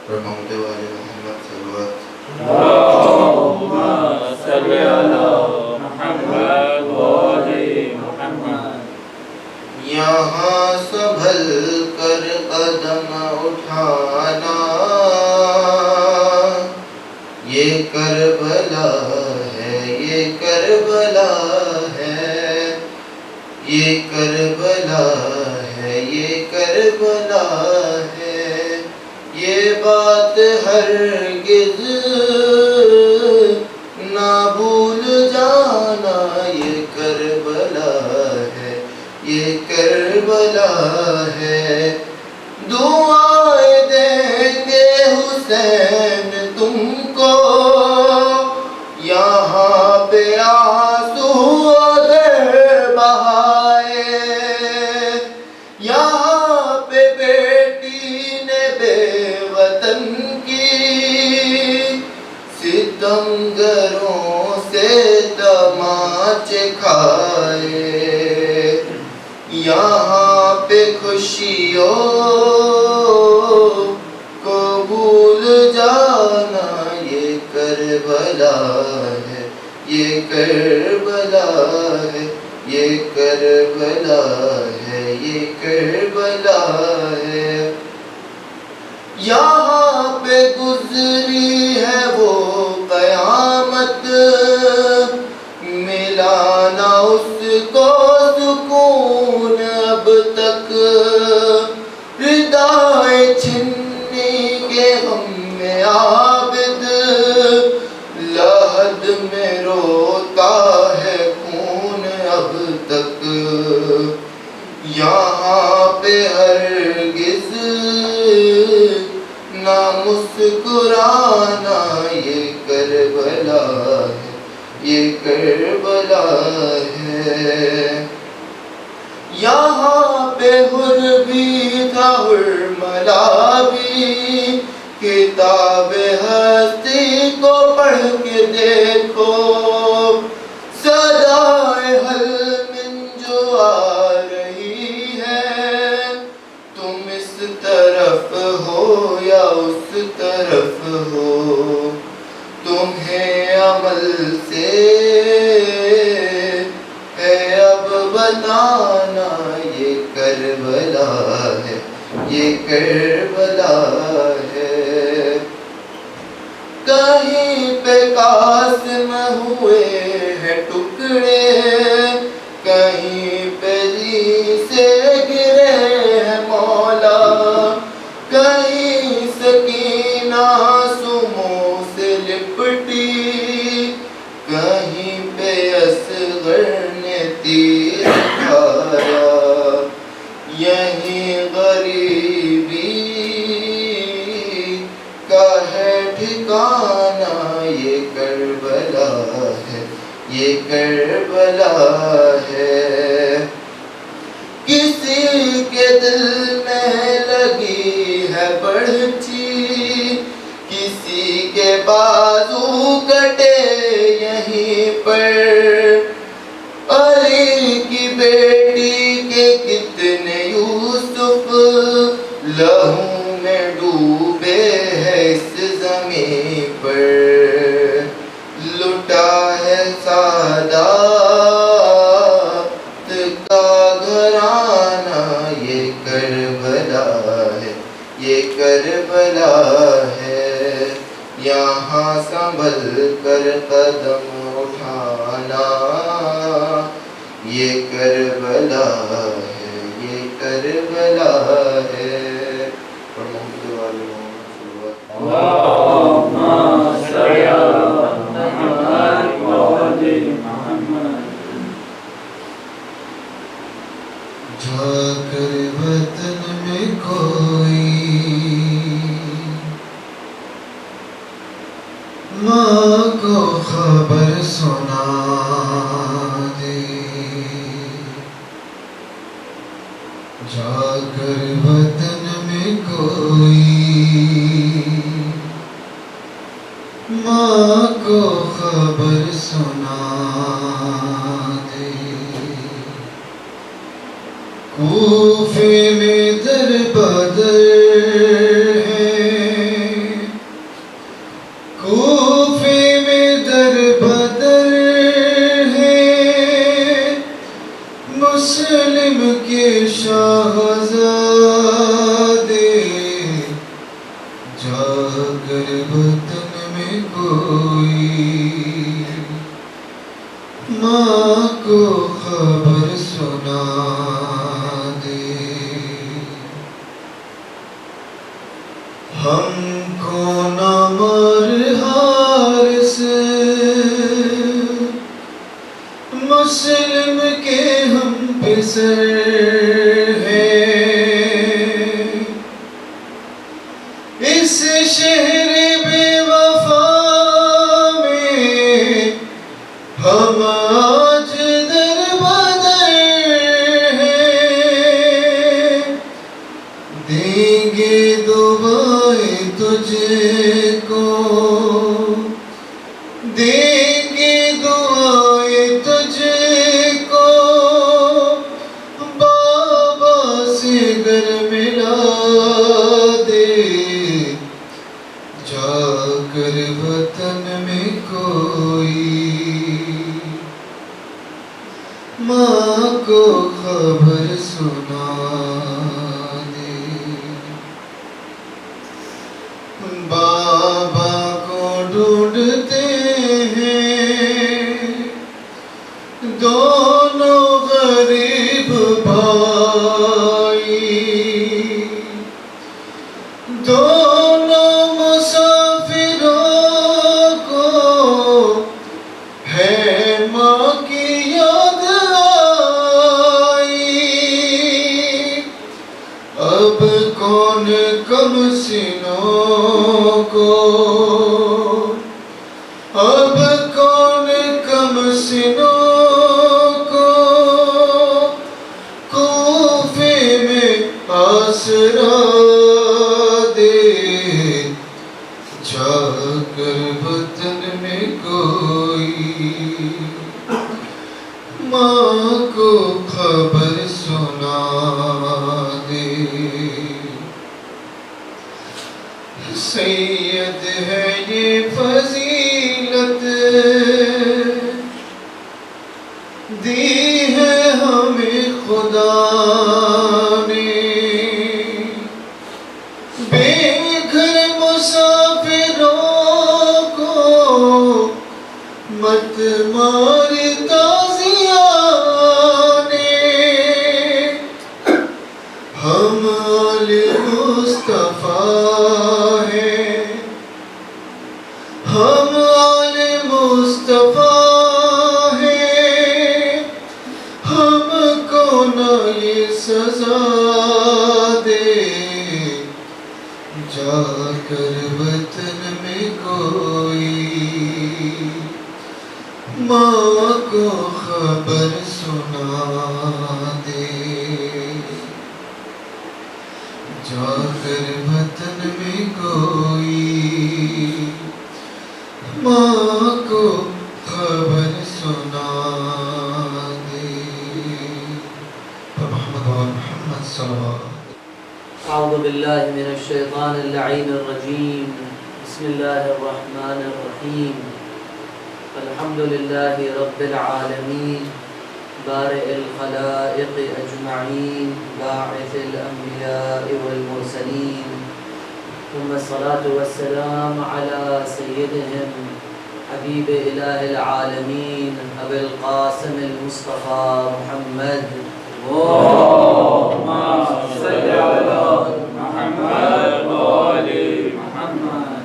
محمد وآل محمد صلوات اللهم صل على محمد وآل محمد. یہاں سنبھل کر قدم اٹھانا، یہ کربلا ہے، یہ کربلا ہے، یہ کربلا ہے، یہ کربلا ہے، یہ بات ہرگز نہ بھول جانا، یہ کربلا ہے، یہ کربلا ہے. دعائیں دیں گے حسین تم کو، یہاں پہ آنسو اگر بہائے، یہاں پہ بیٹی نے بے وطن کی ستمگروں سے تماچے کھائے، یہاں پہ خوشیوں کو بھول جانا، یہ کربلا ہے، یہ کربلا ہے، یہ کربلا ہے، یہ کربلا ہے. یہاں پہ گزری ہے وہ قیامت، ملا نہ اس کو سکون اب تک، ردائیں چھننے کے غم میں عابد لحد میں روتا ہے خون اب تک. یہاں پہ ہرگز نہ مسکرانا، یہ کربلا ہے، یہ کربلا ہے. یہاں پہ حر بھی تھا حرملا بھی، کتاب ہستی کو پڑھ کے دیکھو، صدائے حل من جو آ رہی ہے، تم اس طرف ہو یا اس طرف ہو، تمہیں عمل سے ہے اب بتانا، یہ کربلا ہے، یہ کربلا ہے. کہیں پہ قاسم ہوئے ہیں ٹکڑے، کہیں پہ جی سے گرے ہیں مولا، کہیں سکینہ سموں سے لپٹی، کہیں پہ اصغر نے تیر کھایا، یہیں غریبی کا ہے ٹھکانا، یہ کربلا ہے، یہ کربلا ہے. کسی کے دل میں لگی ہے برچی، کسی کے بازو کٹے یہیں پر، علی کی بیٹی کے کتنے یوسف لہو میں ڈوبے ہیں اس زمین پر، لٹا ہے سادات کا گھرانہ، یہ کربلا ہے، یہ کربلا ہے. یہاں سنبھل کر قدم اٹھانا، یہ کربلا ہے، یہ کربلا ہے. اور محمد وآل محمد صلوات اللهم صل على محمد وآل محمد. جا کر وطن میں کوئی ماں کو خبر سنا دے، جا کر وطن میں کوئی ماں کو خبر سنا دے. کوفے میں در بدر ہے ہم کو نہ مر حارس مسلم کے ہم پسر ہیں، اس شہر بے وفا میں ہم آج در بدر ہیں، دیں گے دعائیں تجھ کو، دیں گے دعائیں تجھ کو، بابا سے گر ملا دے، جا کر وطن میں کوئی ماں کو خبر سنا دے، بابا کو ڈھونڈتے ہیں دونوں غریب بھائی، دونوں مسافروں کو ہے ماں کی یاد آئی، اب کون کم سنوں کو، اب کون کم سنوں کو کوفے میں آسرا دے، جا کر وطن میں کوئی ماں کو خبر سنا دے، سید ہے یہ فضیلت دی ہے ہمیں خدا نے، بے گھر مسافروں کو مت مار تازیانے، ہم آل مصطفیٰ ہیں، ہم آل مصطفیٰ ہیں، ہم کو نہ یہ سزا دے، جا کر وطن میں کوئی ماں کو خبر سنا دے، جا کر وطن میں کوئی ماں کو خبر سنا دے، محمد و محمد صلی اللہ علیہ وسلم۔ أعوذ بالله من الشيطان اللعين الرجيم، بسم الله الرحمن الرحيم، الحمد لله رب العالمين، بارئ الخلائق أجمعين، باعث الأنبياء والمرسلين، ثم الصلاة والسلام على سيدهم حبيب إله العالمين أبي القاسم المصطفى محمد، اللهم صل على محمد وآل محمد،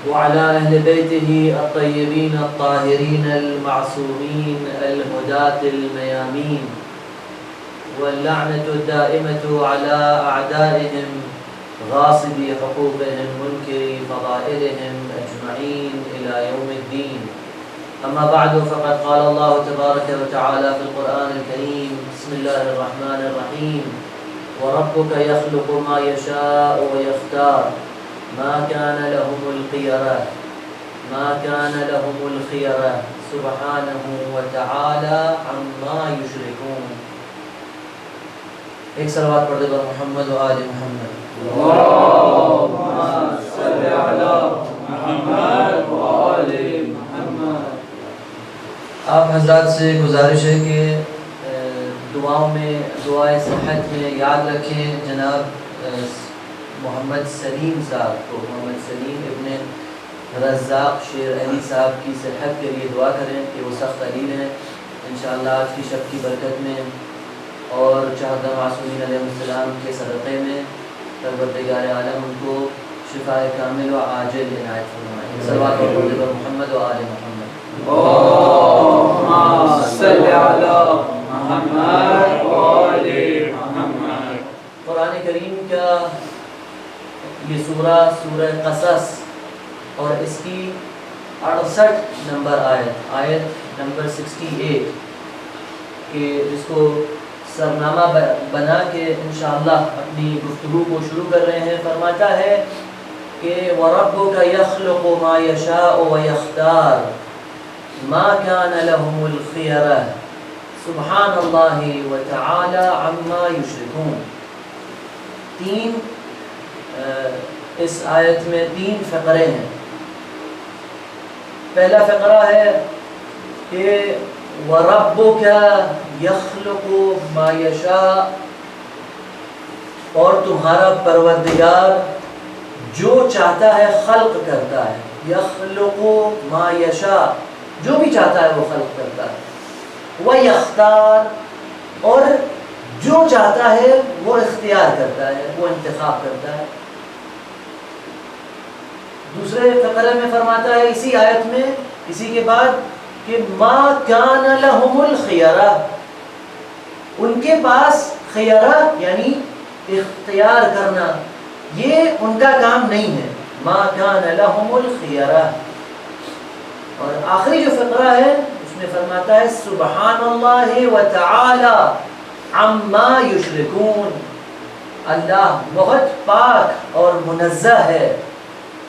وعلى أهل بيته الطيبين الطاهرين المعصومين الهداة الميامين، واللعنة الدائمة على أعدائهم غاصبي حقوقهم منكري فضائلهم أجمعين إلى يوم الدين. أما بعد، فقد قال الله تبارك وتعالى في القرآن الكريم: بسم الله الرحمن الرحيم، وربك يخلق ما يشاء ويختار، ما كان لهم الخيرة، ما كان لهم الخيرة سبحانه وتعالى عما يشركون۔ ایک صلوات پڑھ دے محمد و آل محمد۔ اللهم صل على محمد وآل محمد۔ آپ حضرات سے گزارش ہے کہ دعاؤں میں، دعائے صحت میں یاد رکھیں جناب محمد سلیم صاحب کو، محمد سلیم ابن رزاق شیر علی صاحب کی صحت کے لیے دعا کریں کہ وہ سخت علیل ہیں، انشاءاللہ آج کی شب کی برکت میں اور چہدہ معصومین علیہ السلام کے صدقے میں پروردگار عالم ان کو شفاء کامل و عاجل عنایت فرمائے. صلوات و محمد و آل محمد. اللهم صل على محمد وآل محمد. قرآن کریم کا یہ سورہ قصص اور اس کی 68 نمبر آیت نمبر 68 کہ جس کو سرنامہ بنا کے انشاءاللہ اپنی گفتگو کو شروع کر رہے ہیں. فرماتا ہے کہ وَرَبُّكَ يَخْلُقُ مَا يَشَاءُ وَيَخْتَارُ مَا كَانَ لَهُمُ الْخِيَرَةُ سُبْحَانَ اللَّهِ وَتَعَالَى عَمَّا يُشْرِكُونَ. اس آیت میں 3 فقرے ہیں. پہلا فقرہ ہے کہ وَرَبُّكَ يَخْلُقُ مَا يَشَاءُ، اور تمہارا پروردگار جو چاہتا ہے خلق کرتا ہے. يَخْلُقُ مَا يَشَاءُ، جو بھی چاہتا ہے وہ خلق کرتا ہے. وَيَخْتَارُ، اور جو چاہتا ہے وہ اختیار کرتا ہے، وہ انتخاب کرتا ہے. دوسرے فقرے میں فرماتا ہے اسی آیت میں اسی کے بعد کہ ما کان لہم الخیرہ، ان کے پاس خیرہ یعنی اختیار کرنا یہ ان کا کام نہیں ہے. ما کان لہم الخیرہ. اور آخری جو فقرہ ہے اس میں فرماتا ہے سبحان اللہ وتعالی عما یشرکون، اللہ بہت پاک اور منزہ ہے،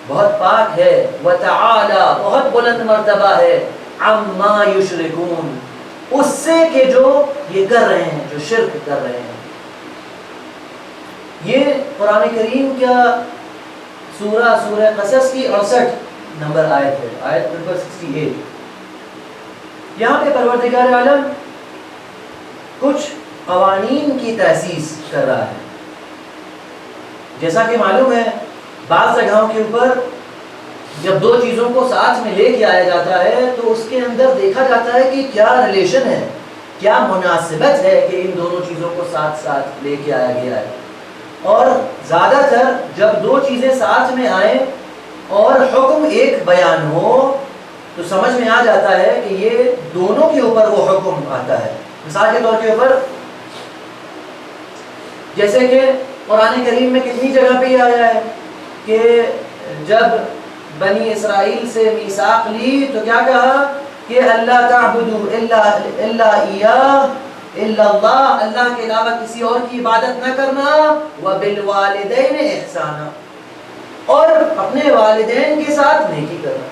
بہت پاک ہے، وتعالی بہت بلند مرتبہ ہے، عما یشرکون اس سے کہ جو یہ کر رہے ہیں، جو شرک کر رہے ہیں. یہ قرآن کریم کا سورہ قصص کی 68 نمبر آیت ہے، آیت نمبر 68. یہاں پہ پروردگار عالم کچھ قوانین کی تاسیس کر رہا ہے. جیسا کہ معلوم ہے بعض جگہوں کے اوپر جب 2 چیزوں کو ساتھ میں لے کے آیا جاتا ہے تو اس کے اندر دیکھا جاتا ہے کہ کیا ریلیشن ہے، کیا مناسبت ہے کہ ان دونوں چیزوں کو ساتھ ساتھ لے کے آیا گیا ہے. اور زیادہ تر جب 2 چیزیں ساتھ میں آئیں اور حکم ایک بیان ہو تو سمجھ میں آ جاتا ہے کہ یہ دونوں کے اوپر وہ حکم آتا ہے. مثال کے طور کے اوپر جیسے کہ قرآن کریم میں کتنی جگہ پہ یہ آیا ہے کہ جب بنی اسرائیل سے میثاق لی تو کیا کہا کہ اللہ تعبدوا الا ایاہ الا اللہ، اللہ کے علاوہ کسی اور کی عبادت نہ کرنا، وبالوالدین احسانا، اور اپنے والدین کے ساتھ نیکی کرنا.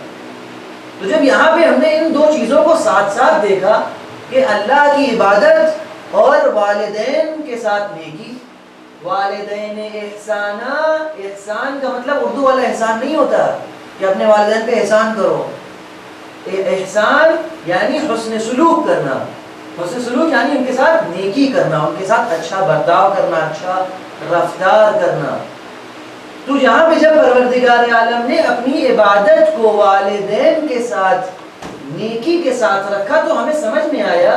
تو جب یہاں پہ ہم نے ان 2 چیزوں کو ساتھ ساتھ دیکھا کہ اللہ کی عبادت اور والدین کے ساتھ نیکی. والدین احسانا، احسان کا مطلب اردو والا احسان نہیں ہوتا کہ اپنے والدین پہ احسان کرو. احسان یعنی حسن سلوک کرنا. حسن سلوک یعنی ان کے ساتھ نیکی کرنا، ان کے ساتھ اچھا برتاؤ کرنا، اچھا رفتار کرنا. تو یہاں پہ جب پروردگار عالم نے اپنی عبادت کو والدین کے ساتھ نیکی کے ساتھ رکھا تو ہمیں سمجھ میں آیا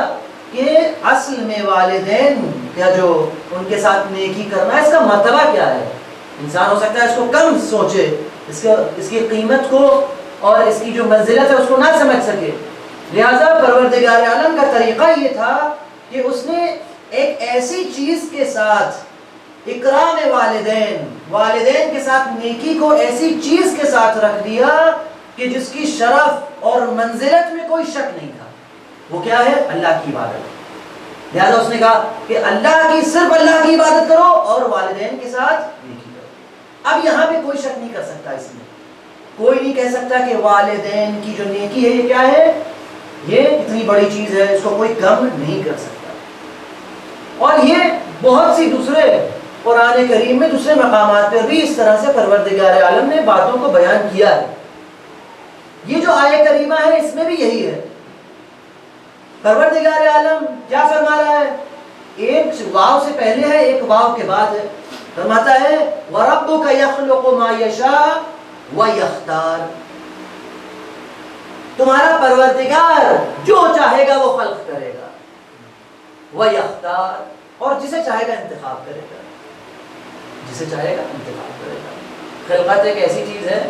کہ اصل میں والدین کا جو ان کے ساتھ نیکی کرنا ہے اس کا مرتبہ کیا ہے. انسان ہو سکتا ہے اس کو کم سوچے، اس کی قیمت کو اور اس کی جو منزلت ہے اس کو نہ سمجھ سکے. لہذا پروردگار عالم کا طریقہ یہ تھا کہ اس نے ایک ایسی چیز کے ساتھ اکرام والدین کے ساتھ نیکی کو ایسی چیز کے ساتھ رکھ دیا کہ جس کی شرف اور منزلت میں کوئی شک نہیں تھا. وہ کیا ہے؟ اللہ کی عبادت. لہذا اس نے کہا کہ صرف اللہ کی عبادت کرو اور والدین کے ساتھ نیکی کرو. اب یہاں پہ کوئی شک نہیں کر سکتا، اس میں کوئی نہیں کہہ سکتا کہ والدین کی جو نیکی ہے یہ کیا ہے، یہ اتنی بڑی چیز ہے، اس کو کوئی کم نہیں کر سکتا. اور یہ بہت سی دوسرے قرآن کریم میں دوسرے مقامات پر بھی اس طرح سے پروردگار عالم نے باتوں کو بیان کیا ہے. یہ جو آیہ کریمہ ہے اس میں بھی یہی ہے. پروردگار عالم کیا فرما رہا ہے؟ ایک واو سے پہلے ہے، ایک واو کے بعد ہے. فرماتا ہے وَرَبُّكَ يَخْلُقُ مَا يَشَاءُ وَيَخْتَارُ، تمہارا پروردگار جو چاہے گا وہ خلق کرے گا، وَيَخْتَارُ، اور جسے چاہے گا انتخاب کرے گا. جسے چاہے گا انتخاب کرے گا. خلقت ایک ایسی چیز ہے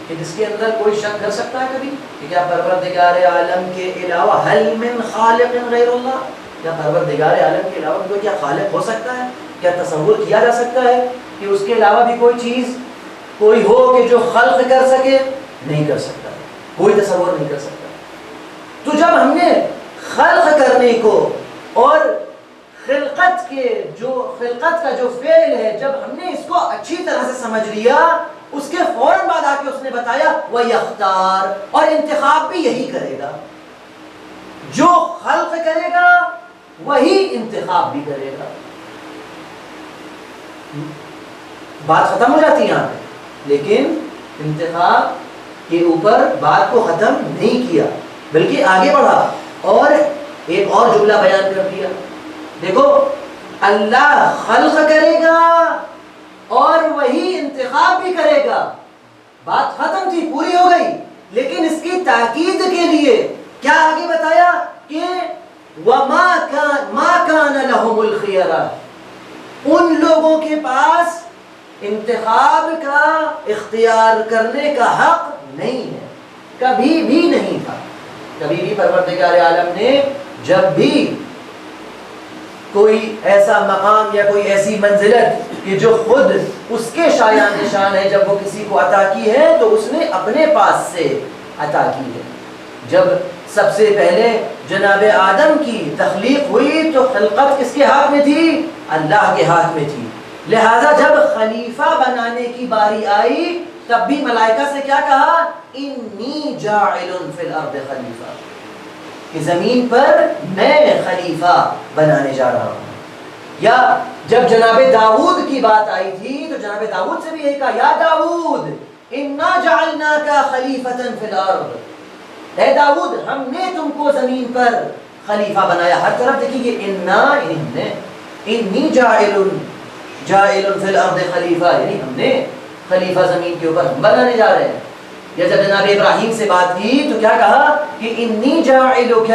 کہ جس کے اندر کوئی شک کر سکتا ہے کبھی کہ کیا پروردگار عالم کے علاوہ هل من خالق غیر اللہ، کیا پروردگار عالم کے علاوہ کوئی کیا خالق ہو سکتا ہے؟ کیا تصور کیا جا سکتا ہے کہ اس کے علاوہ بھی کوئی چیز کوئی ہو کہ جو خلق کر سکے؟ نہیں کر سکتا، کوئی تصور نہیں کر سکتا. تو جب ہم نے خلق کرنے کو اور خلقت کا جو فعل ہے، جب ہم نے اس کو اچھی طرح سے سمجھ لیا، اس کے فوراً بعد آ کے اس نے بتایا وَيَخْتَارُ، اور انتخاب بھی یہی کرے گا. جو خلق کرے گا وہی انتخاب بھی کرے گا. بات ختم ہو جاتی ہے یہاں پہ، لیکن انتخاب کے اوپر بات کو ختم نہیں کیا بلکہ آگے بڑھا اور ایک اور جملہ بیان کر دیا. دیکھو، اللہ خلق کرے گا اور وہی انتخاب بھی کرے گا. بات ختم تھی، پوری ہو گئی، لیکن اس کی تاکید کے لیے کیا آگے بتایا کہ وَمَا كَانَ لَهُمُ الْخِيَرَةُ، ان لوگوں کے پاس انتخاب کا اختیار کرنے کا حق نہیں ہے، کبھی بھی نہیں تھا. کبھی بھی پروردگار عالم نے جب بھی کوئی ایسا مقام یا کوئی ایسی منزلت کہ جو خود اس کے شایان نشان ہے، جب وہ کسی کو عطا کی ہے تو اس نے اپنے پاس سے عطا کی ہے. جب سب سے پہلے جناب آدم کی تخلیق ہوئی تو خلقت کس کے ہاتھ میں تھی؟ اللہ کے ہاتھ میں تھی. لہذا جب خلیفہ بنانے کی باری آئی تب بھی ملائکہ سے کیا کہا؟ انی جاعل فی الارض خلیفہ، کہ زمین پر میں خلیفہ بنانے جا رہا ہوں. یا جب جناب داؤد کی بات آئی تھی تو جناب داؤد سے بھی یہی کہا یا داؤد انا جعلناک خلیفۃ فی الارض، اے داؤد ہم نے تم کو زمین پر خلیفہ بنایا. ہر طرف دیکھیے انا، انی جاعل فی الارض خلیفہ، یعنی ہم نے خلیفہ زمین کے اوپر ہم بنانے جا رہے ہیں. یا جب جناب ابراہیم سے بات کی تو کیا کہا کہ انی جاعلک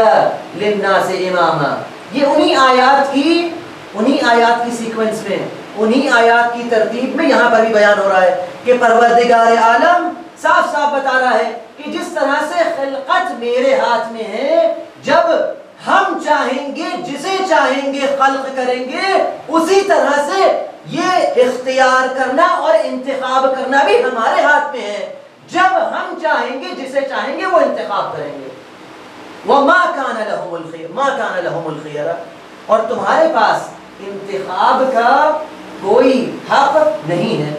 للناس اماما. یہ انہی آیات کی سیکوینس میں، انہی آیات کی ترتیب میں یہاں پر بھی بیان ہو رہا ہے کہ پروردگار عالم صاف صاف بتا رہا ہے کہ جس طرح سے خلقت میرے ہاتھ میں ہے، جب ہم چاہیں گے جسے چاہیں گے خلق کریں گے، اسی طرح سے یہ اختیار کرنا اور انتخاب کرنا بھی ہمارے ہاتھ میں ہے. جب ہم چاہیں گے جسے چاہیں گے وہ انتخاب کریں گے. وَمَا كَانَ لَهُمُ الْخِيَرَةُ، اور تمہارے پاس انتخاب کا کوئی حق نہیں ہے،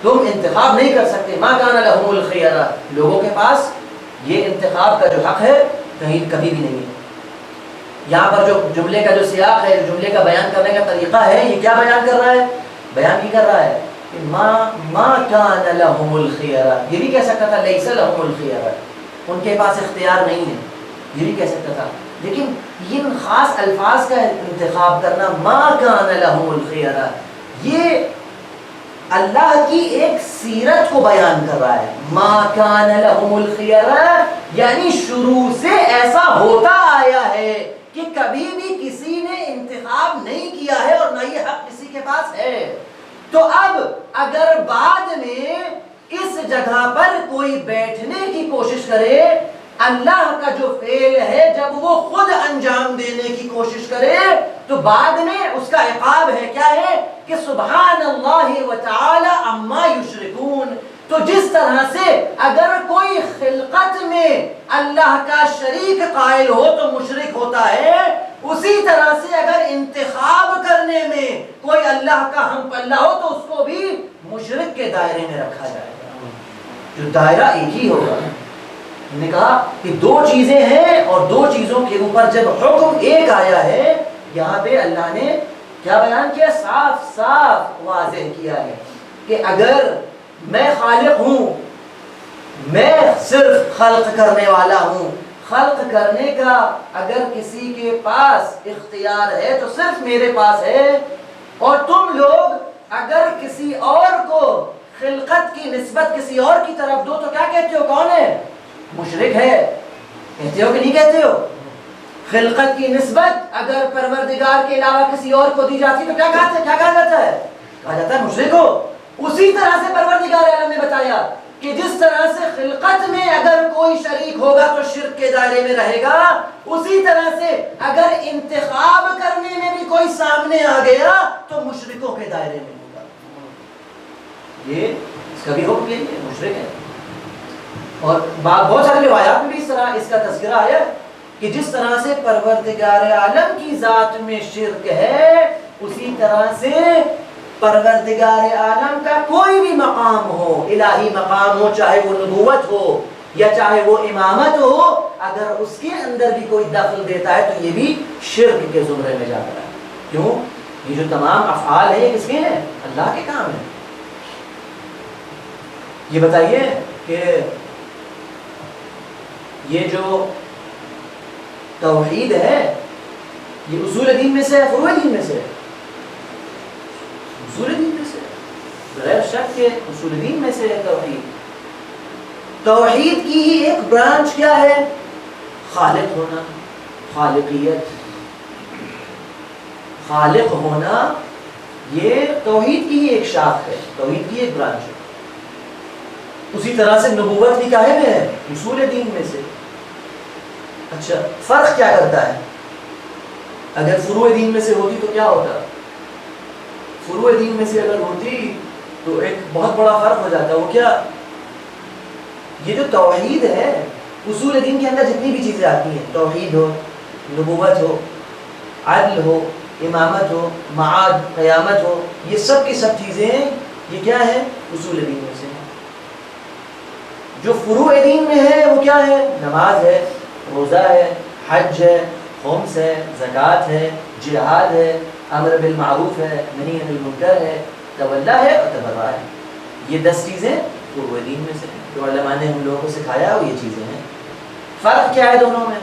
تم انتخاب نہیں کر سکتے. مَا كَانَ لَهُمُ الْخِيَرَةُ، لوگوں کے پاس یہ انتخاب کا جو حق ہے کبھی بھی نہیں ہے. یہاں پر جو جملے کا جو سیاق ہے، جملے کا بیان کرنے کا طریقہ ہے، یہ کیا بیان کر رہا ہے؟ بیان یہ کر رہا ہے کہ ما کان لهم الخیرہ. یہ بھی کہہ سکتا تھا لیس لهم الخیرہ، ان کے پاس اختیار نہیں ہے، یہ بھی کہہ سکتا تھا. لیکن ان خاص الفاظ کا انتخاب کرنا، ما کان لهم الخیرہ، یہ اللہ کی ایک سیرت کو بیان کر رہا ہے. ما کان لهم الخیرہ یعنی شروع سے ایسا ہوتا آیا ہے کہ کبھی بھی کسی نے انتخاب نہیں کیا ہے اور نہ یہ حق کسی کے پاس ہے. تو اب اگر بعد میں اس جگہ پر کوئی بیٹھنے کی کوشش کرے، اللہ کا جو فعل ہے جب وہ خود انجام دینے کی کوشش کرے تو بعد میں اس کا عقاب ہے، کیا ہے کہ سبحان اللہ وتعالی عما یشرکون. تو جس طرح سے اگر کوئی خلقت میں اللہ کا شریک قائل ہو تو مشرک ہوتا ہے، اسی طرح سے اگر انتخاب کرنے میں کوئی اللہ کا ہم پلہ ہو تو اس کو بھی مشرک کے دائرے میں رکھا جائے گا، جو دائرہ ایک ہی ہوگا. ہم نے کہا کہ دو چیزیں ہیں اور دو چیزوں کے اوپر جب حکم ایک آیا ہے، یہاں پہ اللہ نے کیا بیان کیا؟ صاف صاف واضح کیا ہے کہ اگر میں خالق ہوں، میں صرف خلق کرنے والا ہوں، خلق کرنے کا اگر کسی کے پاس اختیار ہے تو صرف میرے پاس ہے. اور تم لوگ اگر کسی اور کو خلقت کی نسبت کسی اور کی طرف دو تو کیا کہتے ہو؟ کون ہے؟ مشرک ہے. کہتے ہو کہ نہیں کہتے ہو؟ خلقت کی نسبت اگر پروردگار کے علاوہ کسی اور کو دی جاتی تو کیا کہا جاتا ہے؟ کہا جاتا ہے مشرک ہو. اسی طرح سے پروردگار عالم نے بتایا کہ جس طرح سے خلقت میں اگر کوئی شریک ہوگا تو شرک کے دائرے میں رہے گا، اسی طرح سے اگر انتخاب کرنے میں بھی کوئی سامنے آ گیا تو مشرکوں کے دائرے میں ہوگا. یہ اس کا بھی حکم یہی ہے، مشرک ہے. اور بہت ساری روایات میں بھی اس طرح اس کا تذکرہ آیا کہ جس طرح سے پروردگار عالم کی ذات میں شرک ہے، اسی طرح سے پروردگار عالم کا کوئی بھی مقام ہو، الہی مقام ہو، چاہے وہ نبوت ہو یا چاہے وہ امامت ہو، اگر اس کے اندر بھی کوئی دخل دیتا ہے تو یہ بھی شرک کے زمرے میں جاتا ہے. کیوں؟ یہ جو تمام افعال ہیں یہ کس کے ہیں؟ اللہ کے کام ہیں. یہ بتائیے کہ یہ جو توحید ہے یہ اصول دین میں سے ہے، فروع دین میں سے ہے؟ اصول دین میں سے بغیر شک کے اصول دین میں سے ہے توحید. توحید کی ہی ایک برانچ کیا ہے؟ خالق ہونا، خالقیت. خالق ہونا یہ توحید کی ہی ایک شاخ ہے، توحید کی ایک برانچ ہے. اسی طرح سے نبوت بھی کاہے میں ہے؟ اصول دین میں سے. اچھا فرق کیا کرتا ہے؟ اگر فروع دین میں سے ہوتی تو کیا ہوتا؟ فروع دین میں سے اگر ہوتی تو ایک بہت بڑا فرق ہو جاتا. وہ کیا؟ یہ جو توحید ہے اصول دین کے اندر جتنی بھی چیزیں آتی ہیں، توحید ہو، نبوت ہو، عدل ہو، امامت ہو، معاد، قیامت ہو، یہ سب کی سب چیزیں یہ کیا ہے؟ اصول دین میں سے. جو فروع دین میں ہے وہ کیا ہے؟ نماز ہے، روزہ ہے، حج ہے، خمس ہے، زکوٰۃ ہے، جہاد ہے، امر بالمعروف ہے، نہی عن المنکر ہے، تولا ہے اور تبرع ہے. یہ 10 چیزیں فروع دین میں سے ہیں جو علماء نے ہم لوگوں کو سکھایا، وہ یہ چیزیں ہیں. فرق کیا ہے دونوں میں؟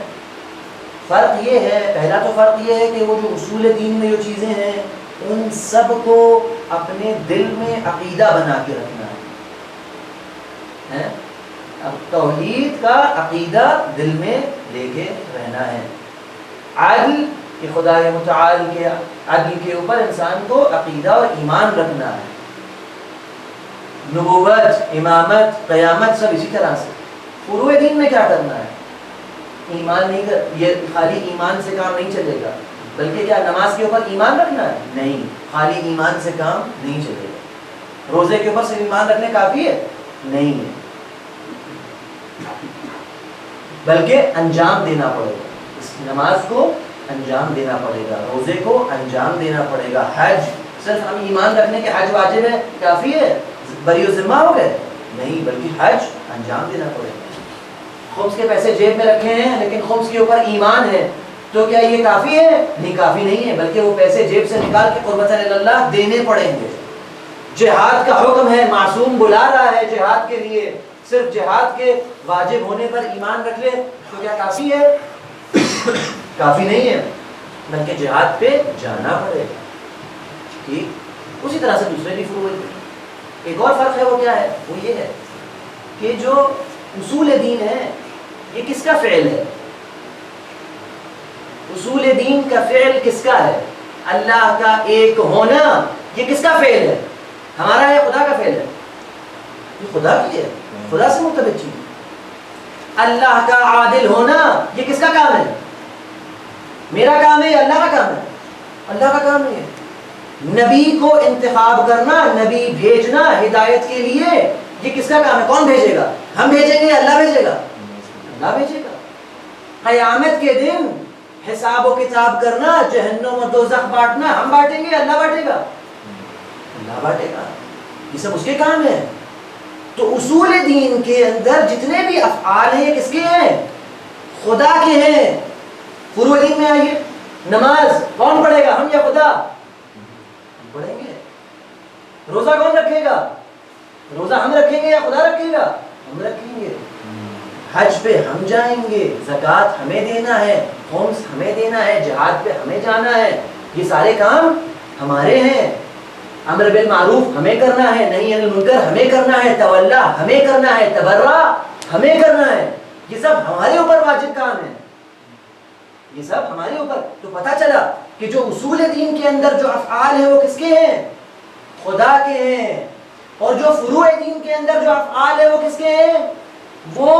فرق یہ ہے، پہلا تو فرق یہ ہے کہ وہ جو اصول دین میں جو چیزیں ہیں ان سب کو اپنے دل میں عقیدہ بنا کے رکھنا ہے. اب توحید کا عقیدہ دل میں لے کے رہنا ہے. عدل کہ خدا متعال کے عدل کے اوپر انسان کو عقیدہ اور ایمان رکھنا ہے. نبوت، امامت، قیامت سب اسی طرح سے. فروع دین میں کیا کرنا ہے؟ ایمان نہیں یہ خالی ایمان سے کام نہیں چلے گا، بلکہ کیا نماز کے اوپر ایمان رکھنا ہے؟ نہیں، خالی ایمان سے کام نہیں چلے گا. روزے کے اوپر صرف ایمان رکھنے کافی ہے؟ نہیں ہے، بلکہ انجام دینا پڑے گا. اس نماز کو انجام دینا پڑے گا، روزے کو انجام دینا پڑے گا. حج صرف ہم ایمان رکھنے کے حج واجب ہے کافی ہے، بری و ذمہ ہو گئے؟ نہیں، بلکہ حج انجام دینا پڑے گا. خمس کے پیسے جیب میں رکھے ہیں لیکن خمس کے اوپر ایمان ہے تو کیا یہ کافی ہے؟ نہیں، کافی نہیں ہے، بلکہ وہ پیسے جیب سے نکال کے قربتاً اللہ دینے پڑیں گے. جہاد کا حکم ہے، معصوم بلا رہا ہے جہاد کے لیے، صرف جہاد کے واجب ہونے پر ایمان رکھ لے تو کیا کافی ہے؟ کافی نہیں ہے، بلکہ جہاد پہ جانا پڑے گا. ٹھیک، اسی طرح سے دوسرے بھی فروع ہیں. ایک اور فرق ہے، وہ کیا ہے؟ وہ یہ ہے کہ جو اصول دین ہے یہ کس کا فعل ہے؟ اصول دین کا فعل کس کا ہے؟ اللہ کا ایک ہونا یہ کس کا فعل ہے؟ ہمارا ہے، خدا کا فعل ہے؟ یہ خدا کی ہے، خدا سے مرتبط چیز. اللہ کا عادل ہونا یہ کس کا کام ہے؟ میرا کام ہے یا اللہ کا کام ہے؟ اللہ کا کام ہے. نبی کو انتخاب کرنا، نبی بھیجنا ہدایت کے لیے، یہ کس کا کام ہے؟ کون بھیجے گا؟ ہم بھیجیں گے یا اللہ بھیجے گا؟ اللہ بھیجے گا. قیامت کے دن حساب و کتاب کرنا، جہنم و دوزخ بانٹنا، ہم بانٹیں گے یا اللہ بانٹے گا؟ اللہ بانٹے گا. یہ سب اس کے کام ہے. تو اصول دین کے اندر جتنے بھی افعال ہیں کس کے ہیں؟ خدا کے ہیں. فروع دین میں آئیے، نماز کون پڑھے گا؟ ہم یا خدا؟ ہم پڑھیں گے. روزہ کون رکھے گا؟ روزہ ہم رکھیں گے یا خدا رکھے گا؟ ہم رکھیں گے. حج پہ ہم جائیں گے، زکوٰۃ ہمیں دینا ہے، خمس ہمیں دینا ہے، جہاد پہ ہمیں جانا ہے. یہ سارے کام ہمارے ہیں. امر بالمعروف ہمیں کرنا ہے، نہی عن المنکر ہمیں کرنا ہے، تولا ہمیں کرنا ہے، تبرع ہمیں کرنا ہے. یہ سب ہمارے اوپر واجب کام ہے. یہ سب ہمارے اوپر. تو پتہ چلا کہ جو اصول دین کے اندر جو افعال ہیں وہ کس کے ہیں؟ خدا کے ہیں، اور جو فروع دین کے اندر جو افعال ہیں وہ کس کے ہیں؟ وہ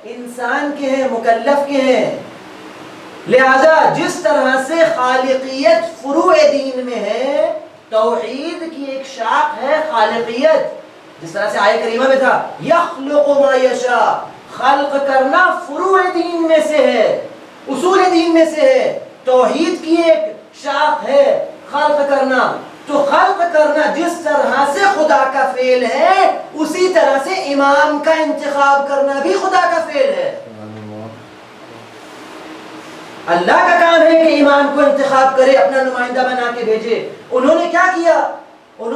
انسان کے ہیں، مکلف کے ہیں۔ لہذا جس طرح سے خالقیت فروع دین میں ہے، توحید کی ایک شاخ ہے خالقیت، جس طرح سے آیہ کریمہ میں تھا یخلق ما یشاء، خلق کرنا فروع دین میں سے ہے، اصول دین میں سے ہے، توحید کی ایک شاخ ہے خلق کرنا۔ تو خلق کرنا جس طرح سے خدا کا فعل ہے، اسی طرح سے امام کا انتخاب کرنا بھی خدا کا فعل ہے۔ اللہ کا کام ہے کہ امام کو انتخاب کرے، اپنا نمائندہ بنا کے بھیجے۔ انہوں نے کیا کیا؟ ان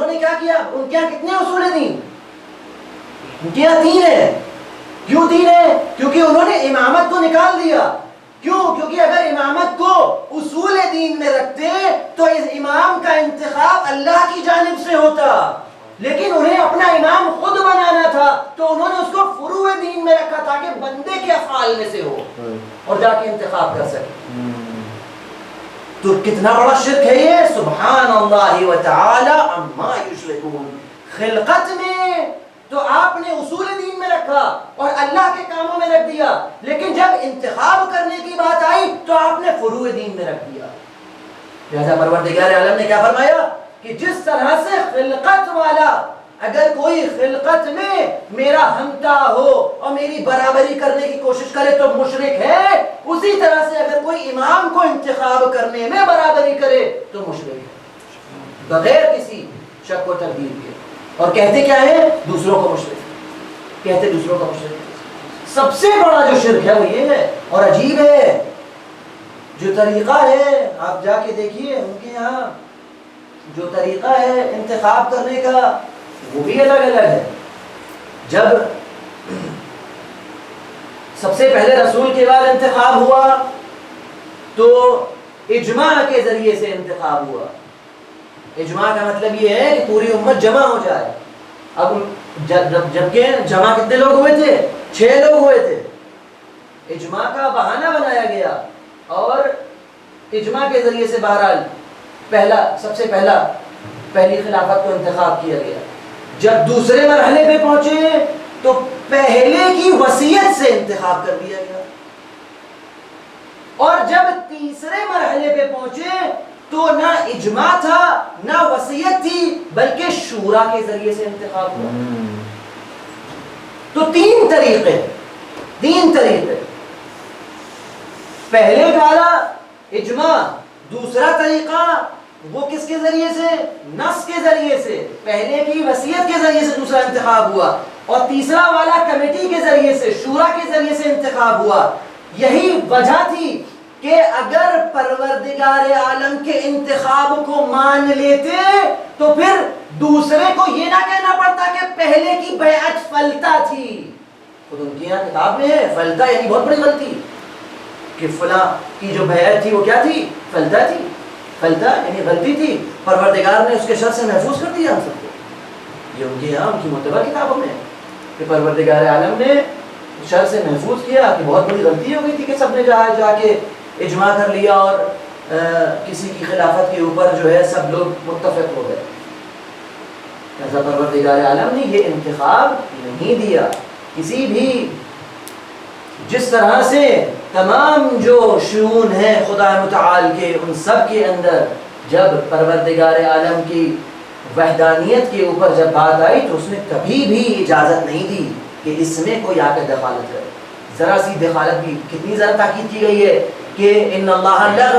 کے یہاں کتنے اصول دین؟ ان کے یہاں 3 ہے۔ کیوں 3 ہے؟ کیونکہ انہوں نے امامت کو نکال دیا۔ کیوں؟ کیونکہ اگر امامت کو اصول دین میں رکھتے تو اس امام کا انتخاب اللہ کی جانب سے ہوتا، لیکن انہیں اپنا امام خود بنانا تھا، تو انہوں نے اس کو فروع دین میں رکھا تاکہ بندے کے افعال میں سے ہو اور جا کے انتخاب کر سکے۔ تو کتنا بڑا شرک ہے یہ! سبحان اللہ و تعالی عما یشرکون۔ خلقت میں تو آپ نے اصول دین میں رکھا اور اللہ کے کاموں میں رکھ دیا، لیکن جب انتخاب کرنے کی بات آئی تو آپ نے فروع دین میں رکھ دیا۔ لہذا پروردگار عالم نے کیا فرمایا کہ جس طرح سے خلقت والا اگر کوئی خلقت میں میرا ہمتا ہو اور میری برابری کرنے کی کوشش کرے تو مشرک ہے، اسی طرح سے اگر کوئی امام کو انتخاب کرنے میں برابری کرے تو مشرک ہے، بغیر کسی شک و تردید کے۔ اور کہتے کیا ہے؟ دوسروں کو مشرک کہتے، دوسروں کا مشرک۔ سب سے بڑا جو شرک ہے وہ یہ ہے، اور عجیب ہے جو طریقہ ہے، آپ جا کے دیکھیے ان کے یہاں جو طریقہ ہے انتخاب کرنے کا وہ بھی الگ الگ ہے۔ جب سب سے پہلے رسول کے بعد انتخاب ہوا تو اجماع کے ذریعے سے انتخاب ہوا۔ اجماع کا مطلب یہ ہے کہ پوری امت جمع ہو جائے۔ اب جبکہ جمع کتنے لوگ ہوئے تھے؟ 6 لوگ ہوئے تھے۔ اجماع کا بہانہ بنایا گیا اور اجماع کے ذریعے سے بہرحال سب سے پہلی خلافت کو انتخاب کیا گیا۔ جب دوسرے مرحلے پہ پہنچے تو پہلے کی وصیت سے انتخاب کر دیا گیا، اور جب تیسرے مرحلے پہ پہنچے تو نہ اجماع تھا نہ وصیت تھی، بلکہ شورا کے ذریعے سے انتخاب ہوا۔ تو 3 طریقے، پہلے والا اجماع، دوسرا طریقہ وہ کس کے ذریعے سے؟ نص کے ذریعے سے، پہلے کی وصیت کے ذریعے سے دوسرا انتخاب ہوا، اور تیسرا والا کمیٹی کے ذریعے سے، شورا کے ذریعے سے انتخاب ہوا۔ یہی وجہ تھی کہ اگر پروردگار عالم کے انتخاب کو مان لیتے تو پھر دوسرے کو یہ نہ کہنا پڑتا کہ پہلے کی بیعت فلتا تھی۔ خود ان کے یہاں کتاب میں ہے فلتا یعنی بہت بڑی غلطی، کہ فلاں کی جو بیعت تھی وہ کیا تھی؟ فلتا تھی۔ فلتا یعنی غلطی تھی، پروردگار نے اس کے شر سے محفوظ کر دیا ہم سب کو۔ یہ ان کے یہاں ان کی معتبر کتابوں میں کہ پروردگار عالم نے شر سے محفوظ کیا، کہ بہت بڑی غلطی ہو گئی تھی کہ سب نے جا کے اجماع کر لیا اور کسی کی خلافت کے اوپر جو ہے سب لوگ متفق ہو گئے۔ ایسا پروردگار عالم نے یہ انتخاب نہیں دیا کسی بھی۔ جس طرح سے تمام جو شؤون ہیں خدا متعال کے، ان سب کے اندر جب پروردگار عالم کی وحدانیت کے اوپر جب بات آئی تو اس نے کبھی بھی اجازت نہیں دی کہ اس میں کوئی آ کے دخالت کرے۔ ذرا سی دخالت بھی کتنی زیادہ تاکید کی گئی ہے کہ ان اللہ لا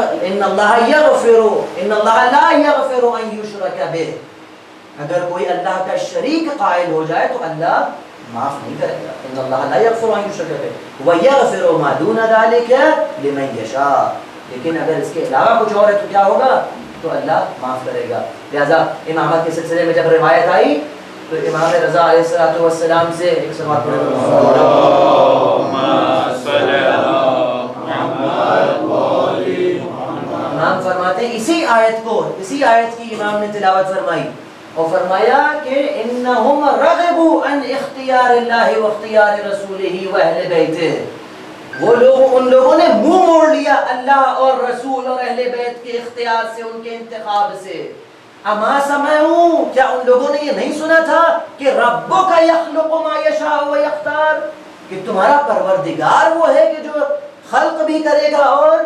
یغفر ان یشرک بہ، اگر کوئی اللہ کا شریک قائل ہو جائے تو اللہ معاف نہیں کرے گا۔ ان اللہ لا یغفر ان یشرک بہ ویغفر ما دون ذلک لمن یشاء، لیکن اگر اس کے علاوہ کچھ اور ہے تو کیا ہوگا؟ تو اللہ معاف کرے گا۔ لہذا امامت کے سلسلے میں جب روایت آئی تو امام رضا علیہ السلام سے ایک سوال پڑھے امام فرماتے ہیں اسی آیت کی امام نے تلاوت فرمائی اور فرمایا کہ انہم رغبوا عن اختیار اللہ و اختیار رسولہ و اہل بیتہ، ان لوگوں نے منہ موڑ لیا اللہ اور رسول اور اہل بیت کے اختیار سے، ان کے انتخاب سے۔ اما سمعوا، کیا ان لوگوں نے یہ نہیں سنا تھا کہ ربک یخلق ما یشاء و یختار، کہ تمہارا پروردگار وہ ہے کہ جو خلق بھی کرے گا اور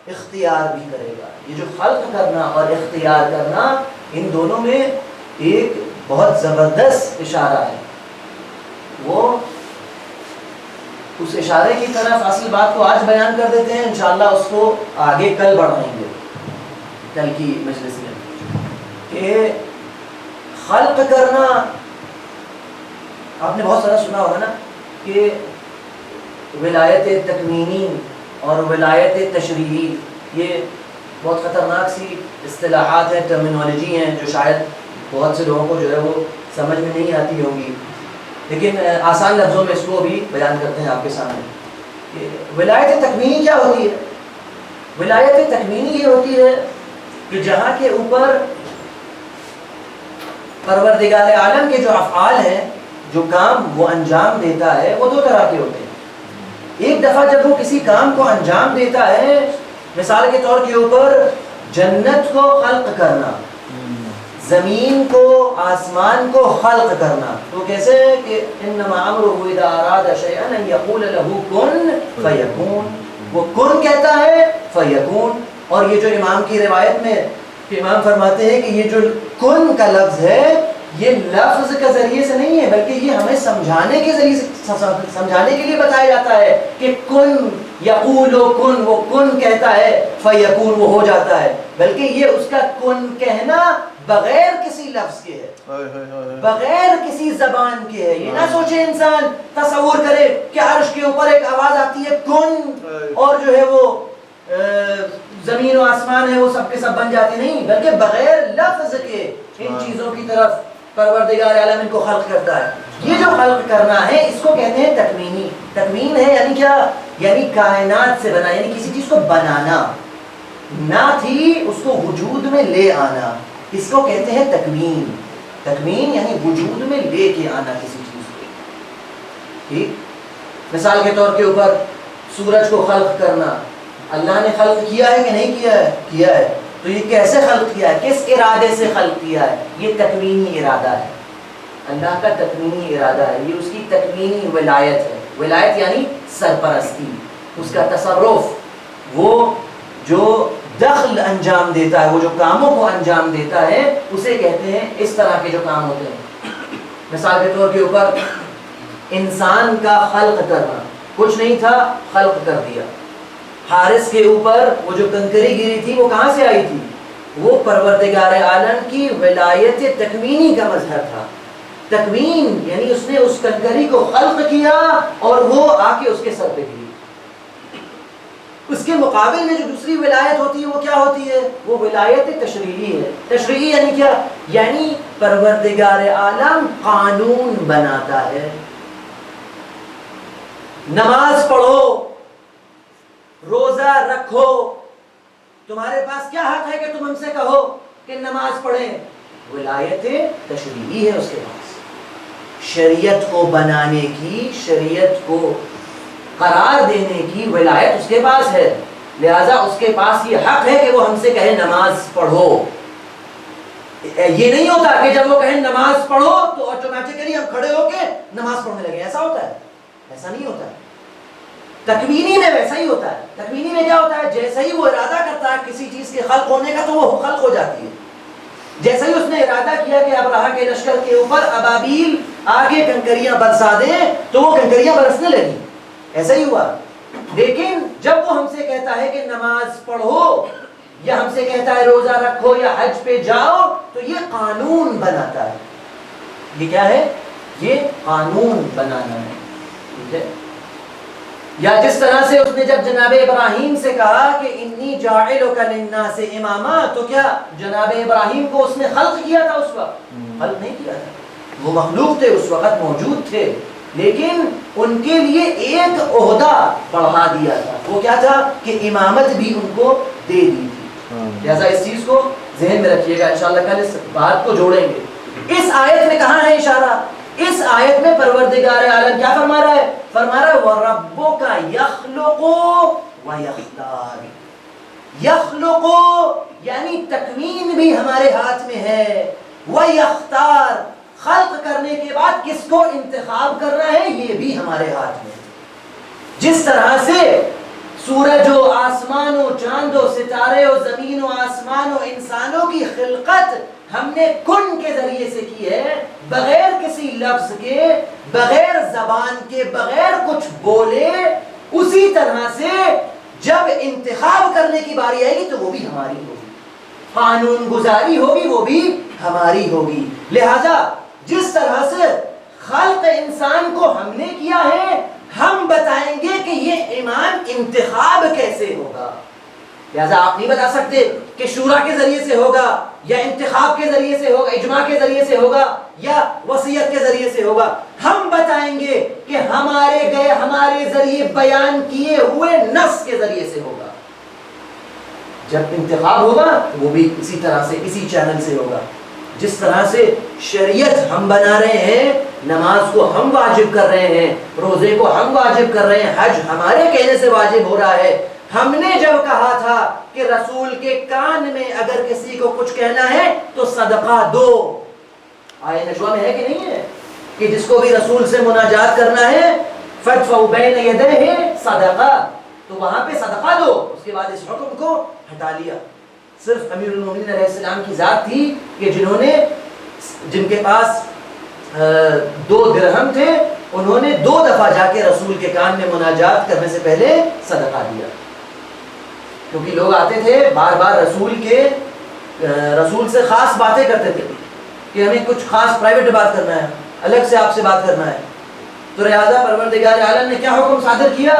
اختیار بھی کرے گا. یہ جو خلق کرنا اور اختیار کرنا، ان دونوں میں ایک بہت زبردست اشارہ ہے. وہ اس اشارے کی طرف اصل بات کو آج بیان کر دیتے ہیں، انشاءاللہ اس کو آگے کل بڑھائیں گے کل کی مجلس میں. کہ خلق کرنا، آپ نے بہت سارا سنا ہوگا نا کہ ولایت تکوینی اور ولایت تشریعی، یہ بہت خطرناک سی اصطلاحات ہیں، ٹرمینالوجی ہیں جو شاید بہت سے لوگوں کو جو ہے وہ سمجھ میں نہیں آتی ہوں گی، لیکن آسان لفظوں میں اس کو بھی بیان کرتے ہیں آپ کے سامنے. کہ ولایت تکوینی کیا ہوتی ہے؟ ولایت تکوینی یہ ہوتی ہے کہ جہاں کے اوپر پروردگار عالم کے جو افعال ہیں، جو کام وہ انجام دیتا ہے، وہ دو طرح کے ہوتے ہیں. ایک دفعہ جب وہ کسی کام کو انجام دیتا ہے، مثال کے طور کے اوپر جنت کو خلق کرنا، زمین کو، آسمان کو خلق کرنا، تو کیسے ہے کہ انما امرہ اذا اراد شیئا ان یقول له کن فیکون، وہ کن کہتا ہے فیکون. اور یہ جو امام کی روایت میں کہ امام فرماتے ہیں کہ یہ جو کن کا لفظ ہے، یہ لفظ کے ذریعے سے نہیں ہے، بلکہ یہ ہمیں سمجھانے کے ذریعے سے، سمجھانے کے لیے بتایا جاتا ہے کہ کن یقول کن، وہ کن کہتا ہے فیکون، وہ ہو جاتا ہے. بلکہ یہ اس کا کن کہنا بغیر کسی لفظ کے ہے، بغیر کسی زبان کے ہے. یہ نہ سوچے انسان، تصور کرے کہ عرش کے اوپر ایک آواز آتی ہے کن، اور جو ہے وہ زمین و آسمان ہے وہ سب کے سب بن جاتے، نہیں، بلکہ بغیر لفظ کے ان چیزوں کی طرف پروردگار عالم ان کو خلق کرتا ہے. یہ جو خلق کرنا ہے اس کو کہتے ہیں تکوینی. تکوین ہے یعنی کیا؟ یعنی کائنات سے بنا، یعنی کسی چیز کو بنانا، نہ تھی اس کو وجود میں لے آنا، اس کو کہتے ہیں تکوین. تکوین یعنی وجود میں لے کے آنا کسی چیز کو. ٹھیک، مثال کے طور کے اوپر سورج کو خلق کرنا، اللہ نے خلق کیا ہے کہ نہیں کیا ہے؟ کیا ہے. تو یہ کیسے خلق کیا ہے؟ کس ارادے سے خلق کیا ہے؟ یہ تکوینی ارادہ ہے، اللہ کا تکوینی ارادہ ہے، یہ اس کی تکوینی ولایت ہے. ولایت یعنی سرپرستی، اس کا تصرف، وہ جو دخل انجام دیتا ہے، وہ جو کاموں کو انجام دیتا ہے، اسے کہتے ہیں اس طرح کے جو کام ہوتے ہیں. مثال کے طور کے اوپر انسان کا خلق کرنا، کچھ نہیں تھا، خلق کر دیا. حارث کے اوپر وہ جو کنکری گری تھی وہ کہاں سے آئی تھی؟ وہ پروردگار عالم کی ولایت تکوینی کا مظہر تھا. تکوین یعنی اس نے اس کنکری کو خلق کیا اور وہ آ کے اس کے سر پہ گری. اس کے مقابل میں جو دوسری ولایت ہوتی ہے وہ کیا ہوتی ہے؟ وہ ولایت تشریعی ہے. تشریعی یعنی کیا؟ یعنی پروردگار عالم قانون بناتا ہے. نماز پڑھو، روزہ رکھو، تمہارے پاس کیا حق ہے کہ تم ہم سے کہو کہ نماز پڑھیں؟ ولایت تشریعی ہے اس کے پاس. شریعت کو بنانے کی، شریعت کو قرار دینے کی ولایت اس کے پاس ہے. لہذا اس کے پاس یہ حق ہے کہ وہ ہم سے کہے نماز پڑھو. یہ نہیں ہوتا کہ جب وہ کہیں نماز پڑھو تو آٹومیٹکلی ہم کھڑے ہو کے نماز پڑھنے لگے. ایسا ہوتا ہے؟ ایسا نہیں ہوتا ہے. تکوینی میں ویسا ہی ہوتا ہے. تکوینی میں کیا ہوتا ہے؟ جیسے ہی وہ ارادہ کرتا ہے کسی چیز کے خلق ہونے کا تو وہ خلق ہو جاتی ہے. جیسے ہی اس نے ارادہ کیا کہ ابرہہ کے لشکر کے اوپر ابابیل آگے کنکریاں برسا دیں تو وہ کنکریاں برسنے لگی. ایسا ہی ہوا. لیکن جب وہ ہم سے کہتا ہے کہ نماز پڑھو، یا ہم سے کہتا ہے روزہ رکھو یا حج پہ جاؤ، تو یہ قانون بناتا ہے. یہ کیا ہے؟ یہ قانون بنانا ہے. ٹھیک ہے. یا جس طرح سے اس نے جب جناب ابراہیم سے کہا کہ انی جاعلک للناس اماما، تو کیا جناب ابراہیم کو اس نے خلق کیا تھا؟ اس وقت خلق نہیں کیا تھا. وہ مخلوق تھے، اس وقت موجود تھے، لیکن ان کے لیے ایک عہدہ بڑھا دیا تھا. وہ کیا تھا؟ کہ امامت بھی ان کو دے دی تھی. لہذا اس چیز کو ذہن میں رکھیے گا، انشاءاللہ کل اس بات کو جوڑیں گے. اس آیت میں کہاں ہے اشارہ؟ اس آیت میں پروردگار عالم کیا فرما رہا ہے؟ فرما رہا ہے وَرَبُّكَ يَخْلُقُ وَيَخْتَارُ. یخلق یعنی تکوین بھی ہمارے ہاتھ میں ہے. وَيَخْتَارُ خلق کرنے کے بعد کس کو انتخاب کرنا ہے یہ بھی ہمارے ہاتھ میں ہے. جس طرح سے سورج و آسمان و چاند و ستارے و زمین و آسمان و انسانوں کی خلقت ہم نے کن کے ذریعے سے کی ہے، بغیر کسی لفظ کے، بغیر زبان کے، بغیر کچھ بولے، اسی طرح سے جب انتخاب کرنے کی باری آئے گی تو وہ بھی ہماری ہوگی، قانون گزاری ہوگی وہ بھی ہماری ہوگی. لہذا جس طرح سے خلق انسان کو ہم نے کیا ہے، ہم بتائیں گے کہ یہ امام انتخاب کیسے ہوگا. لہذا آپ نہیں بتا سکتے کہ شورا کے ذریعے سے ہوگا یا انتخاب کے ذریعے سے ہوگا، اجماع کے ذریعے سے ہوگا یا وصیت کے ذریعے سے ہوگا. ہم بتائیں گے کہ ہمارے ذریعے بیان کیے ہوئے نص کے ذریعے سے ہوگا. جب انتخاب ہوگا وہ بھی اسی طرح سے، اسی چینل سے ہوگا. جس طرح سے شریعت ہم بنا رہے ہیں، نماز کو ہم واجب کر رہے ہیں، روزے کو ہم واجب کر رہے ہیں، حج ہمارے کہنے سے واجب ہو رہا ہے. ہم نے جب کہا تھا کہ رسول کے کان میں اگر کسی کو کچھ کہنا ہے تو صدقہ دو، آیہ نجوہ میں ہے کہ نہیں ہے کہ جس کو بھی رسول سے مناجات کرنا ہے فَادْفَعُوا بَيْنَ يَدَيْهِ صدقہ، تو وہاں پہ صدقہ دو. اس کے بعد اس حکم کو ہٹا لیا. صرف امیر المومنین علیہ السلام کی ذات تھی کہ جن کے پاس 2 درہم تھے، انہوں نے 2 دفعہ جا کے رسول کے کان میں مناجات کرنے سے پہلے صدقہ دیا. کیونکہ لوگ آتے تھے بار بار رسول سے خاص باتیں کرتے تھے کہ ہمیں کچھ خاص پرائیویٹ بات کرنا ہے، الگ سے آپ سے بات کرنا ہے. تو لہٰذا پروردگار عالم نے کیا حکم صادر کیا؟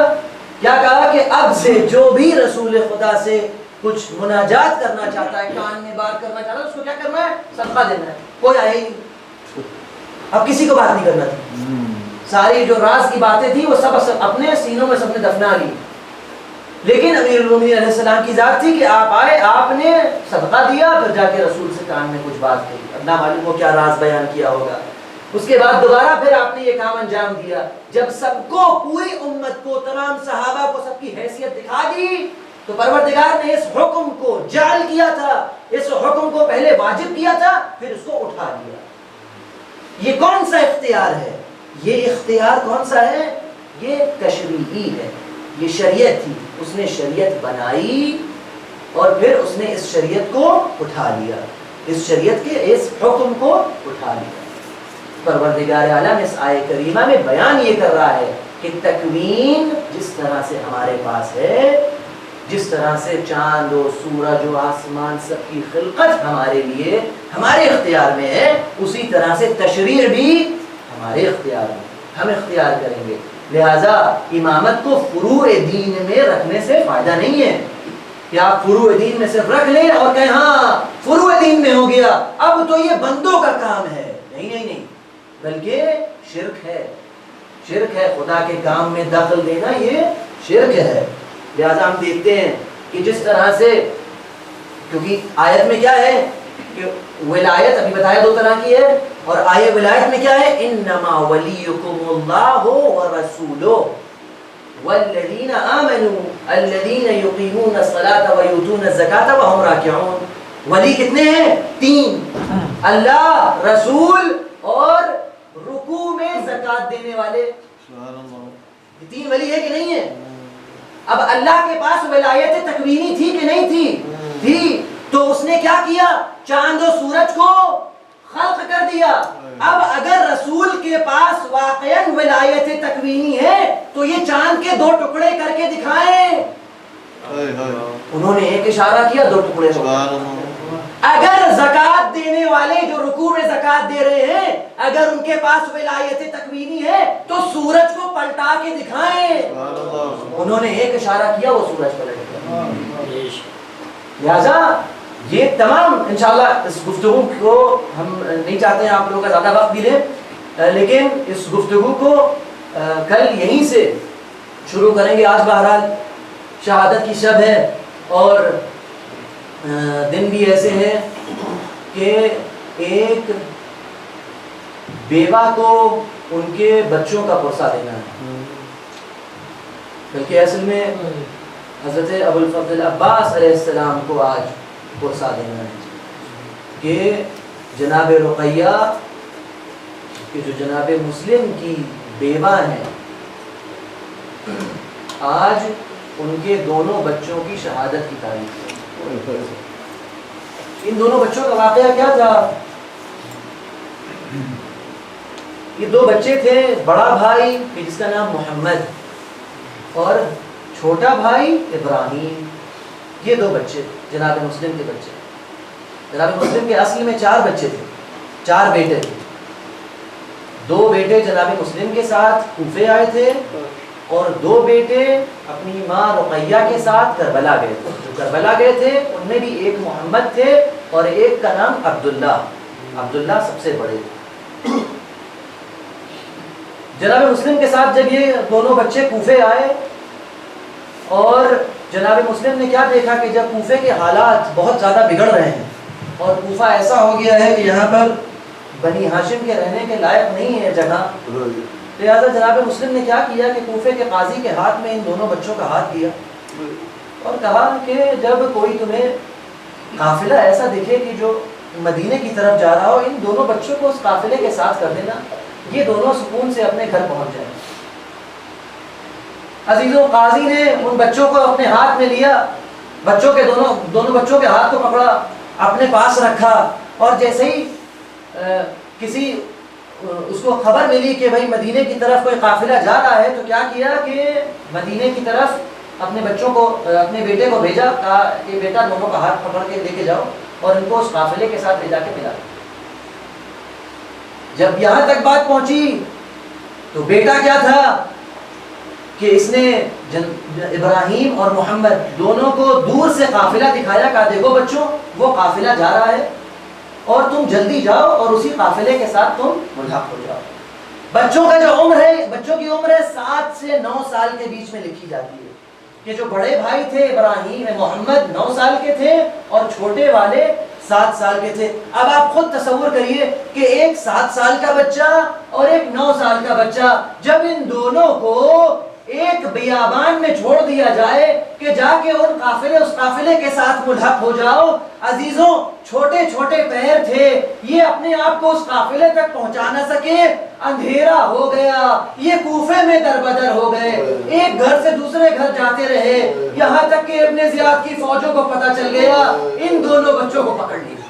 کیا کہا کہ اب سے جو بھی رسول خدا سے کچھ مناجات کرنا چاہتا ہے، کان میں بات کرنا چاہتا ہے، اس کو کیا کرنا ہے؟ صدقہ دینا ہے. کوئی آئے ہی اب کسی کو بات نہیں کرنا تھی. ساری جو راز کی باتیں تھی وہ سب اپنے سینوں میں سب نے دفنا لی. لیکن امیر المومنین علیہ السلام کی ذات تھی کہ آپ آئے، آپ نے صدقہ دیا، پھر جا کے رسول سے کان میں کچھ بات کہی. اب نہ معلوم ہو کیا راز بیان کیا ہوگا. اس کے بعد دوبارہ پھر آپ نے یہ کام انجام دیا. جب سب کو، پوری امت کو، تمام صحابہ کو سب کی حیثیت دکھا دی تو پروردگار نے اس حکم کو جعل کیا تھا، اس حکم کو پہلے واجب کیا تھا، پھر اس کو اٹھا دیا. یہ کون سا اختیار ہے؟ یہ اختیار کون سا ہے؟ یہ تشریعی ہے، یہ شریعت تھی. اس نے شریعت بنائی اور پھر اس نے اس شریعت کو اٹھا لیا، اس شریعت کے اس حکم کو اٹھا لیا. پروردگار عالم اس آیہ کریمہ میں بیان یہ کر رہا ہے کہ تکوین جس طرح سے ہمارے پاس ہے، جس طرح سے چاند و سورج و آسمان سب کی خلقت ہمارے لیے، ہمارے اختیار میں ہے، اسی طرح سے تشریع بھی ہمارے اختیار میں، ہم اختیار کریں گے. لہذا امامت کو فروع دین میں رکھنے سے فائدہ نہیں ہے کہ آپ فروع دین میں صرف رکھ لیں اور کہیں ہاں فروع دین میں ہو گیا، اب تو یہ بندوں کا کام ہے. نہیں، بلکہ شرک ہے. شرک ہے، خدا کے کام میں دخل دینا یہ شرک ہے. لہذا ہم دیکھتے ہیں کہ جس طرح سے، کیونکہ آیت میں کیا ہے کہ ولایت ابھی بتایا 2 طرح کی ہے، اور آیہ ولایت میں کیا ہے؟ انما ولیکم اللہ ورسولہ والذین آمنوا الذین یقیمون الصلاة ویؤتون الزکاة وهم راکعون. ولی کتنے ہیں؟ 3، اللہ، رسول اور رکوع میں زکوٰۃ دینے والے. 3 ولی ہے کہ نہیں ہے؟ اب اللہ کے پاس ولایت تکوینی تھی کہ نہیں تھی؟ تو اس نے کیا کیا؟ چاند و سورج کو خلق کر دیا. اب اگر رسول کے پاس واقعاً ولایت تکوینی ہے تو یہ چاند کے 2 ٹکڑے کر کے دکھائیں. انہوں نے ایک اشارہ کیا، 2 ٹکڑے. اگر زکوٰۃ دینے والے جو رکوع میں زکوٰۃ دے رہے ہیں اگر ان کے پاس ولایت تکوینی ہے تو سورج کو پلٹا کے دکھائیں. انہوں نے ایک اشارہ کیا، وہ سورج پلٹ گیا. لہذا یہ تمام انشاءاللہ اس گفتگو کو ہم نہیں چاہتے ہیں آپ لوگوں کا زیادہ وقت بھی لیں، لیکن اس گفتگو کو کل یہیں سے شروع کریں گے. آج بہرحال شہادت کی شب ہے اور دن بھی ایسے ہیں کہ ایک بیوہ کو ان کے بچوں کا پرسہ دینا ہے. بلکہ اصل میں حضرت ابوالفضل عباس علیہ السلام کو آج پرسا دینا ہے کہ جناب رقیہ کہ جو جناب مسلم کی بیوہ ہیں، آج ان کے دونوں بچوں کی شہادت کی تاریخ ہے۔ ان دونوں بچوں کا واقعہ کیا تھا؟ یہ دو بچے تھے، بڑا بھائی جس کا نام محمد اور چھوٹا بھائی ابراہیم، یہ دو بچے جناب مسلم کے بچے۔ جناب مسلم کے اصل میں 4 بچے تھے، 4 بیٹے تھے۔ 2 بیٹے جناب مسلم کے ساتھ کوفے آئے تھے اور 2 بیٹے اپنی ماں رقیہ کے ساتھ کربلا گئے تھے۔ جو کربلا گئے تھے ان میں بھی ایک محمد تھے اور ایک کا نام عبداللہ سب سے بڑے تھے۔ جناب مسلم کے ساتھ جب یہ دونوں بچے کوفے آئے اور جناب مسلم نے کیا دیکھا کہ جب کوفے کے حالات بہت زیادہ بگڑ رہے ہیں اور کوفہ ایسا ہو گیا ہے کہ یہاں پر بنی ہاشم کے رہنے کے لائق نہیں ہے جگہ، لہٰذا جناب مسلم نے کیا کیا کہ کوفے کے قاضی کے ہاتھ میں ان دونوں بچوں کا ہاتھ دیا اور کہا کہ جب کوئی تمہیں قافلہ ایسا دکھے کہ جو مدینے کی طرف جا رہا ہو، ان دونوں بچوں کو اس قافلے کے ساتھ کر دینا، یہ دونوں سکون سے اپنے گھر پہنچ جائیں۔ عزیزوں، قاضی نے ان بچوں کو اپنے ہاتھ میں لیا، بچوں کے دونوں بچوں کے ہاتھ کو پکڑا، اپنے پاس رکھا اور جیسے ہی کسی اس کو خبر ملی کہ بھائی مدینے کی طرف کوئی قافلہ جا رہا ہے، تو کیا کیا کہ مدینے کی طرف اپنے بچوں کو، اپنے بیٹے کو بھیجا، کہا کہ بیٹا دونوں کا ہاتھ پکڑ کے لے کے جاؤ اور ان کو اس قافلے کے ساتھ لے جا کے ملا۔ جب یہاں تک بات پہنچی تو بیٹا کیا تھا کہ اس نے ابراہیم اور محمد دونوں کو دور سے قافلہ دکھایا، کہا دیکھو بچوں وہ قافلہ جا رہا ہے اور تم جلدی جاؤ اور اسی قافلے کے ساتھ تم ملحق ہو جاؤ۔ بچوں کا جو عمر ہے، بچوں کی عمر 7 سے 9 سال کے بیچ میں لکھی جاتی ہے کہ جو بڑے بھائی تھے ابراہیم محمد 9 سال کے تھے اور چھوٹے والے 7 سال کے تھے۔ اب آپ خود تصور کریے کہ ایک 7 سال کا بچہ اور ایک 9 سال کا بچہ، جب ان دونوں کو ایک بیابان میں چھوڑ دیا جائے کہ جا کے اس قافلے کے ساتھ ملحق ہو جاؤ۔ عزیزوں، چھوٹے چھوٹے پیر تھے، یہ اپنے آپ کو اس قافلے تک پہنچا نہ سکے، اندھیرا ہو گیا، یہ کوفے میں دربدر ہو گئے، ایک گھر سے دوسرے گھر جاتے رہے، یہاں تک کہ ابن زیاد کی فوجوں کو پتہ چل گیا، ان دونوں بچوں کو پکڑ لیا۔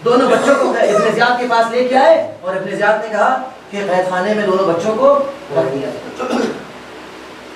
دونوں بچوں کو ابن زیاد کے پاس لے کے آئے اور ابن زیاد نے کہا کہ قید خانے میں دونوں بچوں کو رکھ دیا۔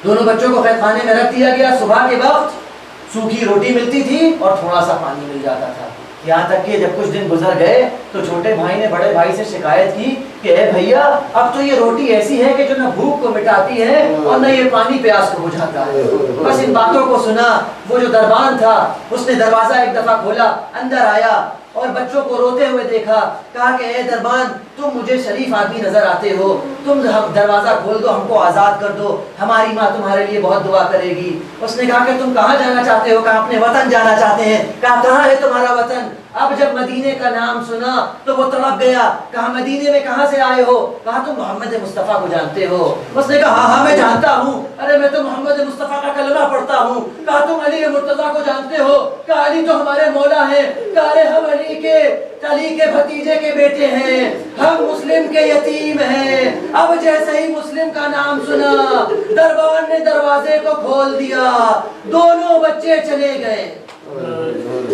دونوں بچوں کو قید خانے میں رکھ دیا گیا۔ صبح کے وقت سوکھی روٹی ملتی تھی اور تھوڑا سا پانی مل جاتا تھا، یہاں تک کہ جب کچھ دن گزر گئے تو چھوٹے بھائی نے بڑے بھائی سے شکایت کی کہ اے بھیا، اب تو یہ روٹی ایسی ہے کہ جو نہ بھوک کو مٹاتی ہے اور نہ یہ پانی پیاس کو بجھاتا ہے۔ بس ان باتوں کو سنا وہ جو دربان تھا اس نے دروازہ ایک دفعہ کھولا، اندر آیا اور بچوں کو روتے ہوئے دیکھا، کہا کہ اے دربان، تم مجھے شریف آدمی نظر آتے ہو، تم دروازہ کھول دو، ہم کو آزاد کر دو، ہماری ماں تمہارے لیے بہت دعا کرے گی۔ اس نے کہا کہ تم کہاں جانا چاہتے ہو؟ کہا اپنے وطن جانا چاہتے ہیں۔ کہا کہاں ہے تمہارا وطن؟ اب جب مدینے کا نام سنا تو وہ تڑپ گیا، کہا مدینے میں کہاں سے آئے ہو؟ کہا تم محمد مصطفیٰ کو جانتے ہو؟ اس نے کہا ہاں میں جانتا ہوں، ارے میں تو محمد مصطفیٰ کا کلمہ پڑھتا ہوں۔ کہا تم علی مرتضیٰ کو جانتے ہو؟ کہا علی تو ہمارے مولا ہیں۔ کہا ارے ہم علی کے بھتیجے کے بیٹے ہیں، ہم مسلم کے یتیم ہیں۔ اب جیسے ہی مسلم کا نام سنا دربان نے دروازے کو کھول دیا، دونوں بچے چلے گئے۔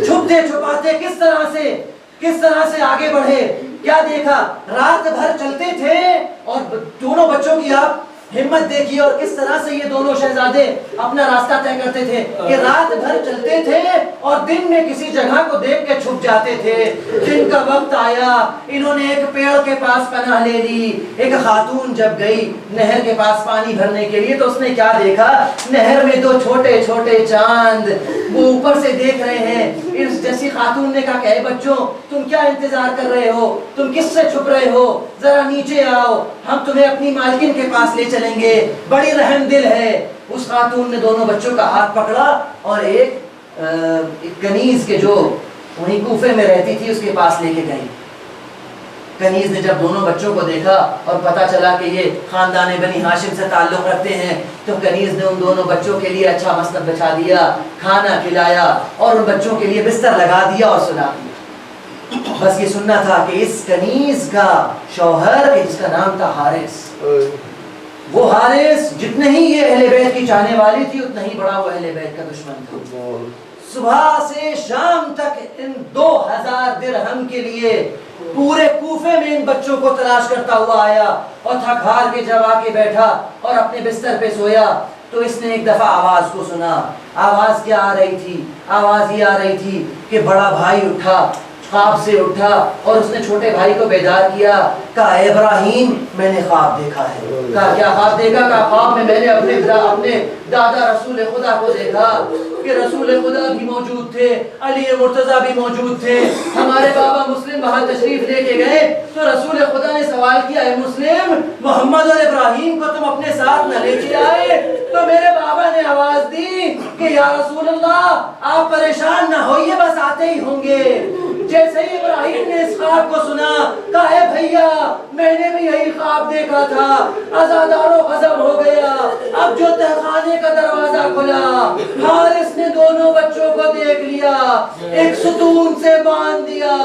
چھپتے چھپاتے کس طرح سے آگے بڑھے، کیا دیکھا؟ رات بھر چلتے تھے اور دونوں بچوں کی آپ ہمت دیکھیے اور کس طرح سے یہ دونوں شہزادے اپنا راستہ طے کرتے تھے کہ رات بھر چلتے تھے اور دن میں کسی جگہ کو دیکھ کے چھپ جاتے تھے۔ دن کا وقت آیا، انہوں نے ایک پیڑ کے پاس پناہ لے لی۔ ایک خاتون جب گئی نہر کے پاس پانی بھرنے کے لیے تو اس نے کیا دیکھا؟ نہر میں 2 چھوٹے چھوٹے چاند وہ اوپر سے دیکھ رہے ہیں۔ اس جیسی خاتون نے کہا کہ اے بچوں، تم کیا انتظار کر رہے ہو؟ تم کس سے چھپ رہے ہو؟ ذرا نیچے آؤ، ہم تمہیں اپنی مالکن کے پاس لے چلیں گے، بڑی رحم دل ہے۔ اس خاتون نے دونوں بچوں کا ہاتھ پکڑا اور ایک کنیز کے جو وہیں کوفے میں رہتی تھی اس کے پاس لے کے گئی۔ کنیز نے جب دونوں بچوں کو دیکھا اور پتہ چلا کہ یہ خاندان بنی ہاشم سے تعلق رکھتے ہیں تو کنیز نے ان دونوں بچوں کے لیے اچھا مسند بچھا دیا، کھانا کھلایا اور ان بچوں کے لیے بستر لگا دیا اور سلا دیا۔ بس یہ سننا تھا کہ اس کنیز کا شوہر جس کا نام تھا حارث، وہ حارث جتنے ہی یہ اہل بیت کی چاہنے والی تھی اتنا ہی بڑا وہ اہل بیت کا دشمن تھا۔ صبح سے شام تک ان 2000 درہم کے لیے پورے کوفے میں ان بچوں کو تلاش کرتا ہوا آیا اور تھک ہار کے جب آ کے بیٹھا اور اپنے بستر پہ سویا تو اس نے ایک دفعہ آواز کو سنا۔ آواز کیا آ رہی تھی؟ آواز یہ آ رہی تھی کہ بڑا بھائی اٹھا، خواب سے اٹھا اور اس نے چھوٹے بھائی کو بیدار کیا، کہا اے ابراہیم میں نے خواب دیکھا ہے۔ کہا کیا خواب دیکھا؟ کہا خواب میں نے اپنے دادا رسول خدا کو دیکھا کہ رسول خدا بھی موجود تھے، علی مرتضیٰ بھی موجود تھے، ہمارے بابا مسلم وہاں تشریف لے کے گئے تو رسول خدا نے سوال کیا اے مسلم، محمد اور ابراہیم کو تم اپنے ساتھ نہ لے کے آئے؟ تو میرے بابا نے آواز دی کہ یا رسول اللہ آپ پریشان نہ ہوئیے، بس آتے ہی ہوں گے۔ جیسے ہی ابراہیم نے اس خواب کو سنا کہا اے بھیا میں نے بھی یہی خواب دیکھا تھا، عزادار و غضب ہو گیا۔ اب جو تہخانے کا دروازہ کھلا، حارث نے دونوں بچوں کو دیکھ لیا، ایک ستون سے باندھ دیا۔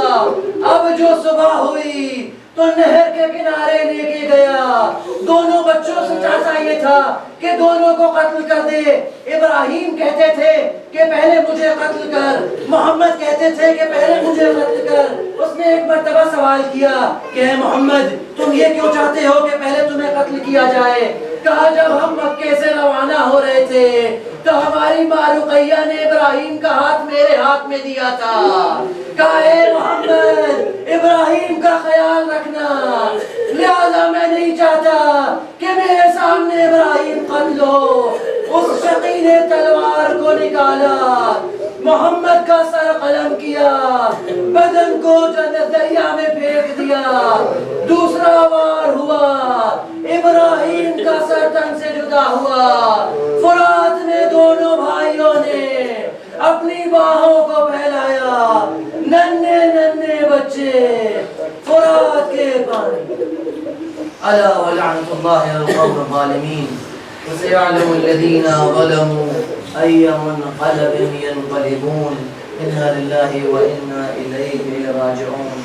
اب جو صبح ہوئی تو نہر کے کنارے لے کے گیا، دونوں بچوں سے چاہتا یہ تھا کہ دونوں کو قتل کر دے۔ ابراہیم کہتے تھے کہ پہلے مجھے قتل کر، محمد کہتے تھے کہ پہلے مجھے قتل کر۔ اس نے ایک مرتبہ سوال کیا کہ اے محمد تم یہ کیوں چاہتے ہو کہ پہلے تمہیں قتل کیا جائے؟ کہا جب ہم مکے سے روانہ ہو رہے تھے تو ہماری ماں رقیہ نے ابراہیم کا ہاتھ میرے ہاتھ میں دیا تھا۔ کہا اے محمد ابراہیم کا خیال رکھنا، لہذا میں نہیں چاہتا کہ میرے سامنے ابراہیم قتل ہو۔ اس شقی نے تلوار کو نکالا، محمد کا سر قلم کیا، بدن کو دریا میں پھینک دیا، دوسرا وار ہوا، ابراہیم کا سر تن سے جدا ہوا۔ فرات میں دونوں بھائیوں نے اپنی باہوں کو پھیلایا، ننھے ننھے بچے فرات کے پانی۔ الا ولعنۃ اللہ علی القوم الظالمین وسيعلم الذين ظلموا أي منقلب ينقلبون إنا لله وإنا إليه راجعون۔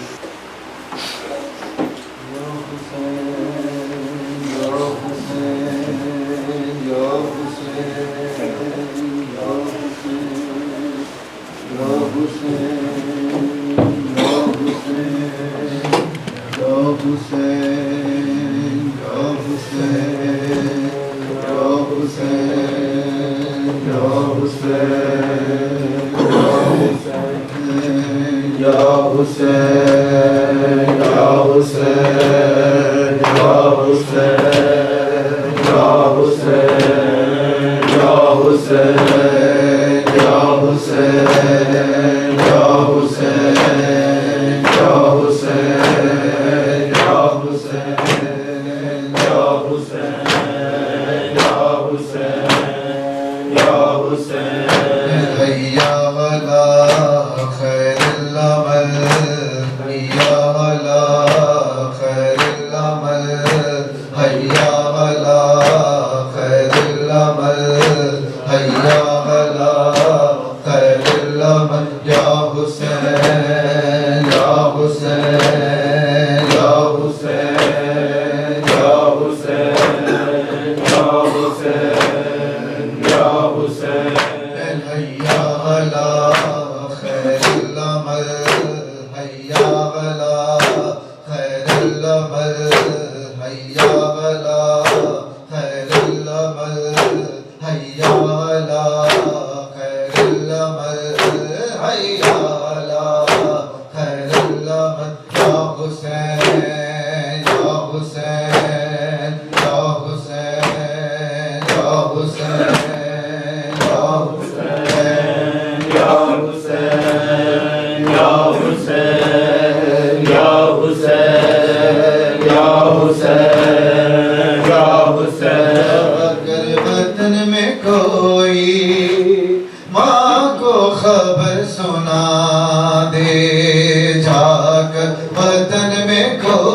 خبر سنا دے جا کر وطن میں کھو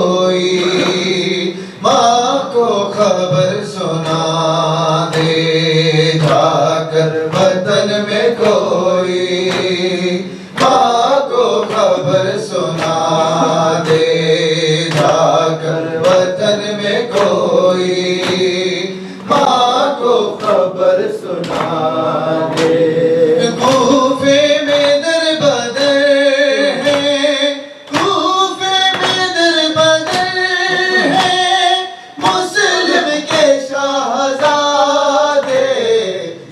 خبر سنا دے جا کر وطن میں کوئی، ماں کو خبر سنا دے جا کر وطن میں کوئی، ماں کو خبر سنا دے۔ کوفے میں در بدر ہے، کوفے میں در بدر ہے، مسلم کے شہزادے،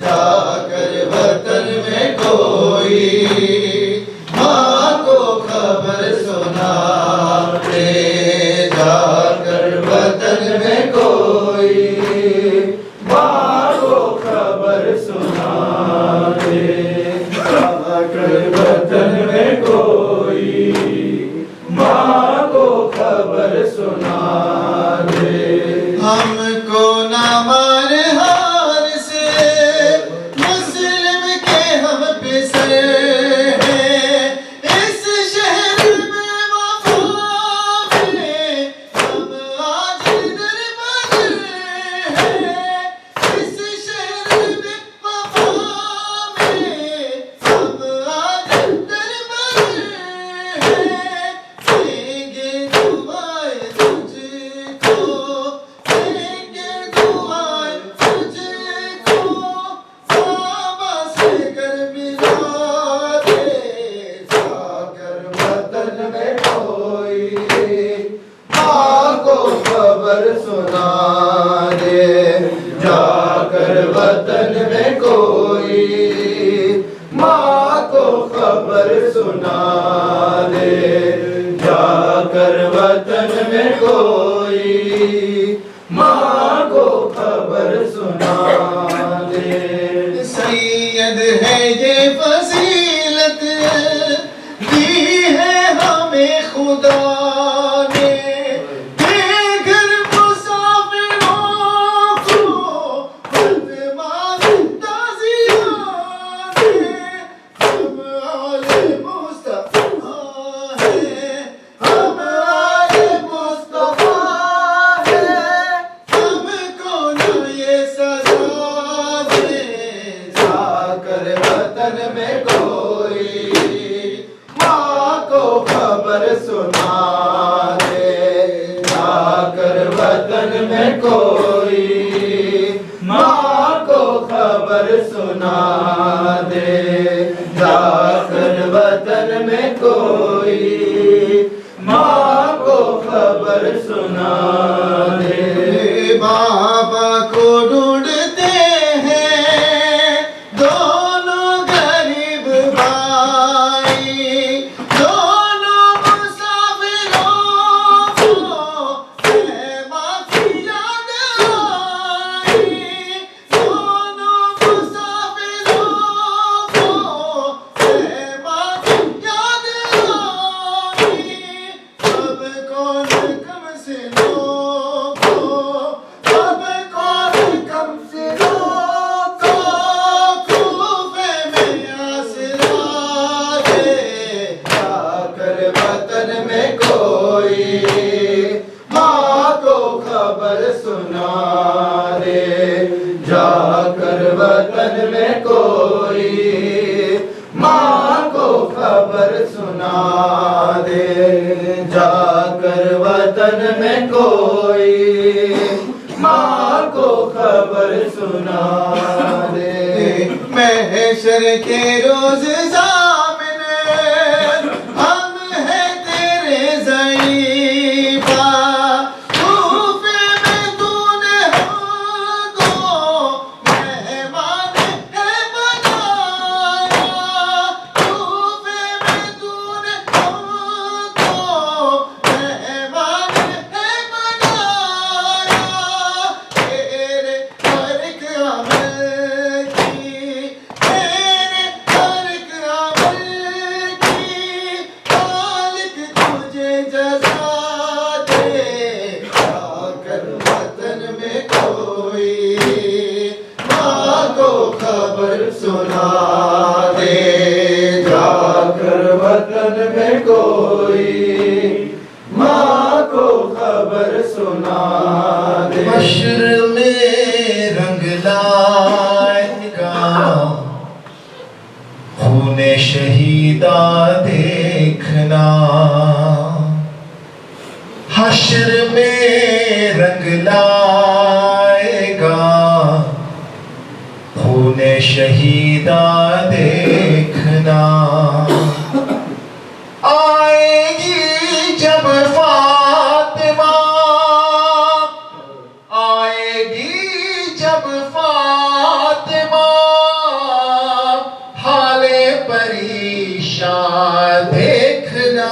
جا کر وطن میں کوئی، ماں کو خبر سنا دے جا کر وطن میں کوئی، ماں کو خبر سنا دے جا کر وطن میں کوئی، ماں کو خبر سنا دے۔ ہم کو نہ مار ہار سے مسلم کے ہم پسر ہیں، اس شہر میں وفا میں ہم آج در بدر ہیں، اس شہر میں وفا میں ہم آج در بدر ہیں، دیں گے دعائیں تجھ کو، دیں گے دعائیں تجھ کو، صحابہ سے کر ملا دے جا کر وطن میں کوئی، ماں کو خبر سنا دے جا کر وطن میں کوئی، ماں کو خبر سنا دے جا کر وطن میں کوئی، ماں کو خبر سنا دے۔ سید ہے یہ فضیلت دی ہے ہمیں خدا نے، بے گھر مسافروں کو خدمات تعزیت ہے، ہم آل مصطفیٰ ہیں، ہم آل مصطفیٰ ہیں، ہم کو نہ یہ سزا دے جا کر وطن میں کوئی، ماں کو خبر سنا دے جا کر وطن میں کوئی، ماں کو خبر سنا دے جا کر وطن میں کوئی، ماں کو خبر سنا دے۔ بابا کو ڈھونڈتے ہیں دونوں غریب بھائی، دونوں مسافروں کو ماں کی یاد آئی، دونوں مسافروں کو ماں کی یاد آئی، اب کون کم سے لوگوں، اب کون کم سے لوگوں، کوفے میں آسرا دے جا کر وطن میں کوئی، ماں کو خبر سنا دے جا کر وطن میں کوئی، ماں کو خبر سنا دے جا کر وطن میں کوئی، ماں کو خبر سنا دے۔ محشر کے روز ضامن ہم ہیں تیرے ضعیفہ، کوفے میں تو نے ہم کو مہمان ہے بنایا، کوفے میں تو نے ہم کو مہمان ہے بنایا، تیرے ہر ایک عمل کی، تیرے ہر ایک عمل کی مالک تجھے جزا دے جا کر وطن میں کوئی، ماں کو خبر سنا دے جا کر وطن میں کوئی، ماں کو خبر سنا دے۔ حشر میں رنگ لائے گا خون شہیدہ دیکھنا، حشر میں رنگ لائے گا خون شہیدہ دیکھنا، آئے گی جب فاطمہ، آئے گی جب فاطمہ، حال پریشان دیکھنا،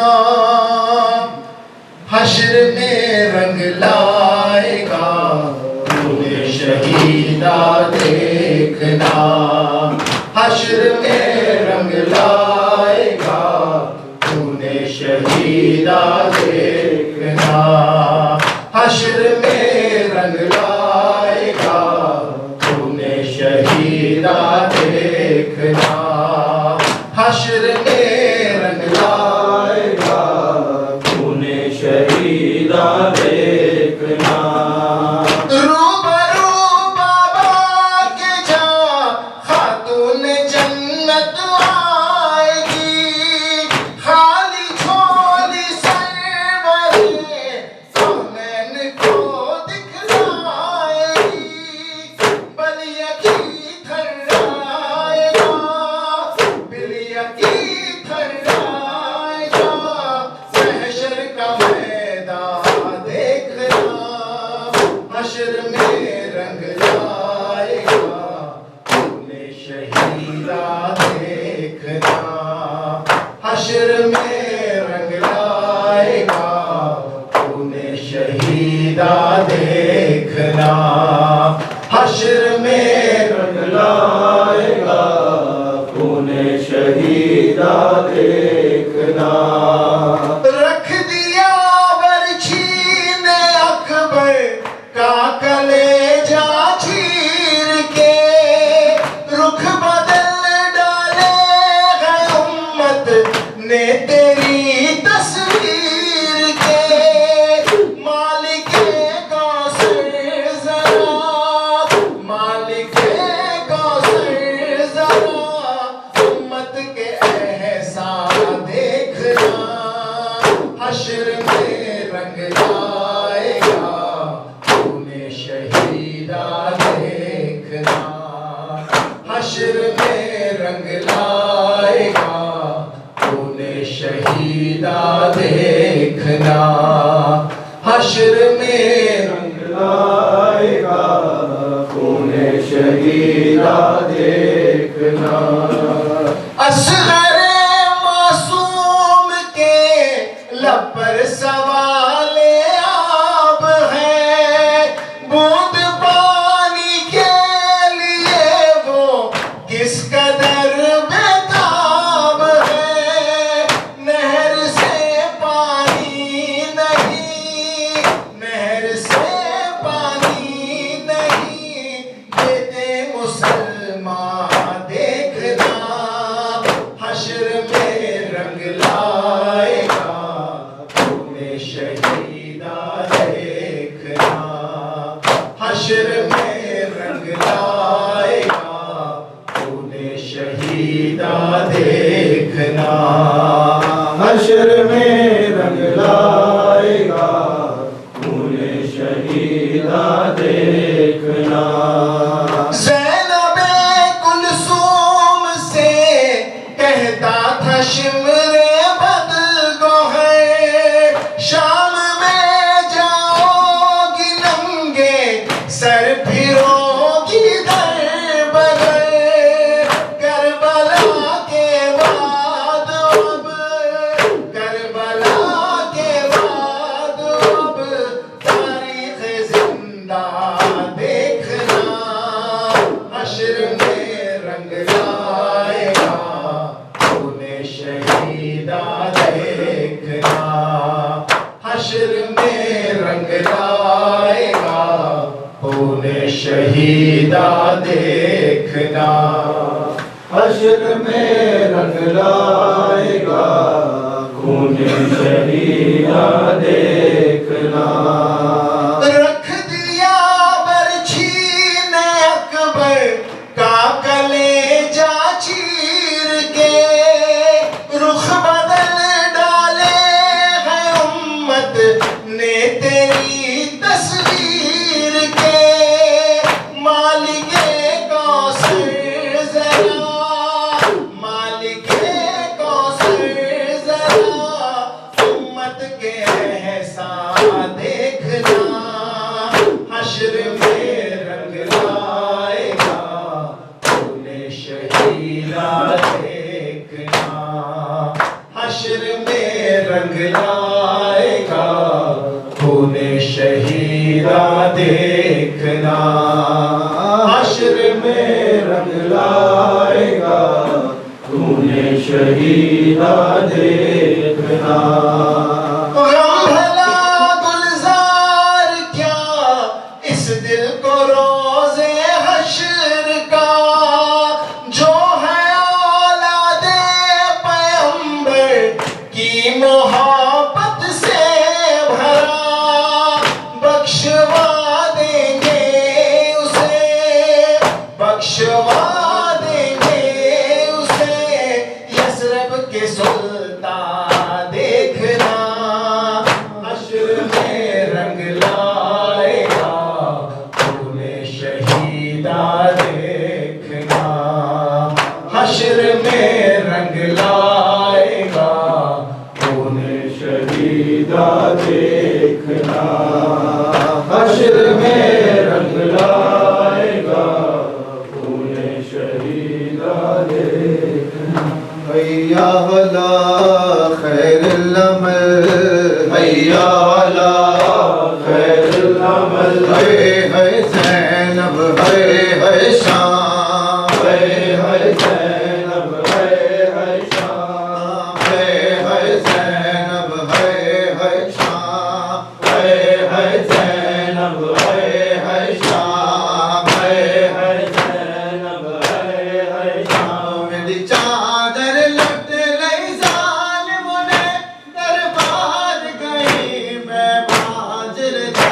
حشر میں رنگ لائے گا خون شہیدہ دیکھنا، حشر میں رنگ لائے گا خون شہیدہ دیکھنا، حشر میں رنگ لائے گا خون شہیدہ دیکھنا، حشر میں رنگ لائے گا خون شہیدہ دیکھنا، روبرو بابا کے جا خاتون جنت آئے گی، خالی جھولی سرور کونین کو دکھلائے گی، بلیا کی تھرائے گا، بلیا کی تھرائے گا، محشر کا میدان دیکھنا، حشر میں رنگ لائے گا خون شہیدہ دیکھنا، حشر میں رنگ لائے گا خون شہیدہ دیکھنا، حشر میں رنگ لائے گا خون شہیدہ دیکھنا، رکھ دیا برچھی نے اکبر کا کلیجہ چیر کے، رخ بدل ڈالے ہے امت نے تیری تصویر کے، مالک کوثر ذرا، مالک کوثر ذرا، امت کے احسان دیکھنا، حشر میں رنگ لائے گا خون شہیدہ دیکھنا، حشر میں رنگ لائے گا خون شہیدہ دیکھنا، حشر میں رنگ لائے گا خون شہیدہ دیکھنا، اصغر معصوم کے لب پر سوال آب ہے، بوند پانی کے لیے وہ کس قدر بیتاب ہے، نہر سے پانی نہیں، نہر سے پانی نہیں، دیتے مسلمان دیکھنا، حشر میں رنگ لائے گا خون شہیدہ دیکھنا، حشر میں رنگ لائے گا خون شہیدہ دیکھنا، حشر میں رنگ لائے گا خون شہیدہ دیکھنا، زینب کلثوم سے کہتا تھا شمر بدگوہر، شام میں جاؤ گی ننگے سر پھرو گی در بدر، کربلا کے بعد اب، کربلا کے بعد اب تاریخ زندہ دیکھنا، حشر میں رنگ لائے گا خون شہیدہ دیکھنا، حشر میں رنگ لائے گا خون شہیدہ دیکھنا، حشر میں رنگ لائے گا خون شہیدہ دیکھنا، رکھ دیا شہیدہ دیکھنا غم بھلا گلزار کیا اس دل کو روزے حشر کا جو ہے اولاد پیغمبر کی محبت سے بھرا بخشوا دیں گے اسے بخشوا دیں گے اسے یثرب کے سلطان دیکھنا حشر میں رنگ لائے گا خون شہیدہ دیکھنا حشر میں رنگ لائے گا خون شہیدہ دیکھنا حشر میں رنگ لائے گا خون شہیدہ دیکھنا حیا علی خیر العمل حیا علی خیر العمل ہے زینب ہے شام ہے زینب ہے شام ہے زینب ہے شام ہے زینب ہے شام ہے زینب ہے شام میری چادر لٹ لئی ظالموں نے دربار گئی میں باجر دا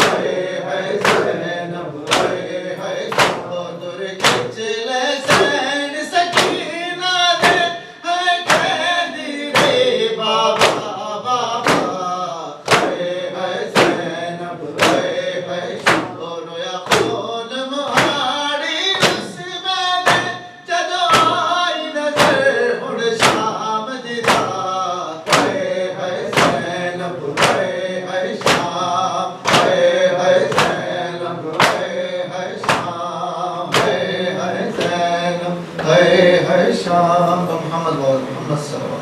ہے زینب ہے چادر کھچ لے سین سکینہ دے ہے قیدی رے بابا بابا ہے زینب ہے دونوں یا خون مہاڑی اس میں جدو آئی نظر ہن شام دیدا ہے زینب ہے شام ہے زینب ہے شام ہے زینب ہے شام محمد صلی اللہ علیہ وسلم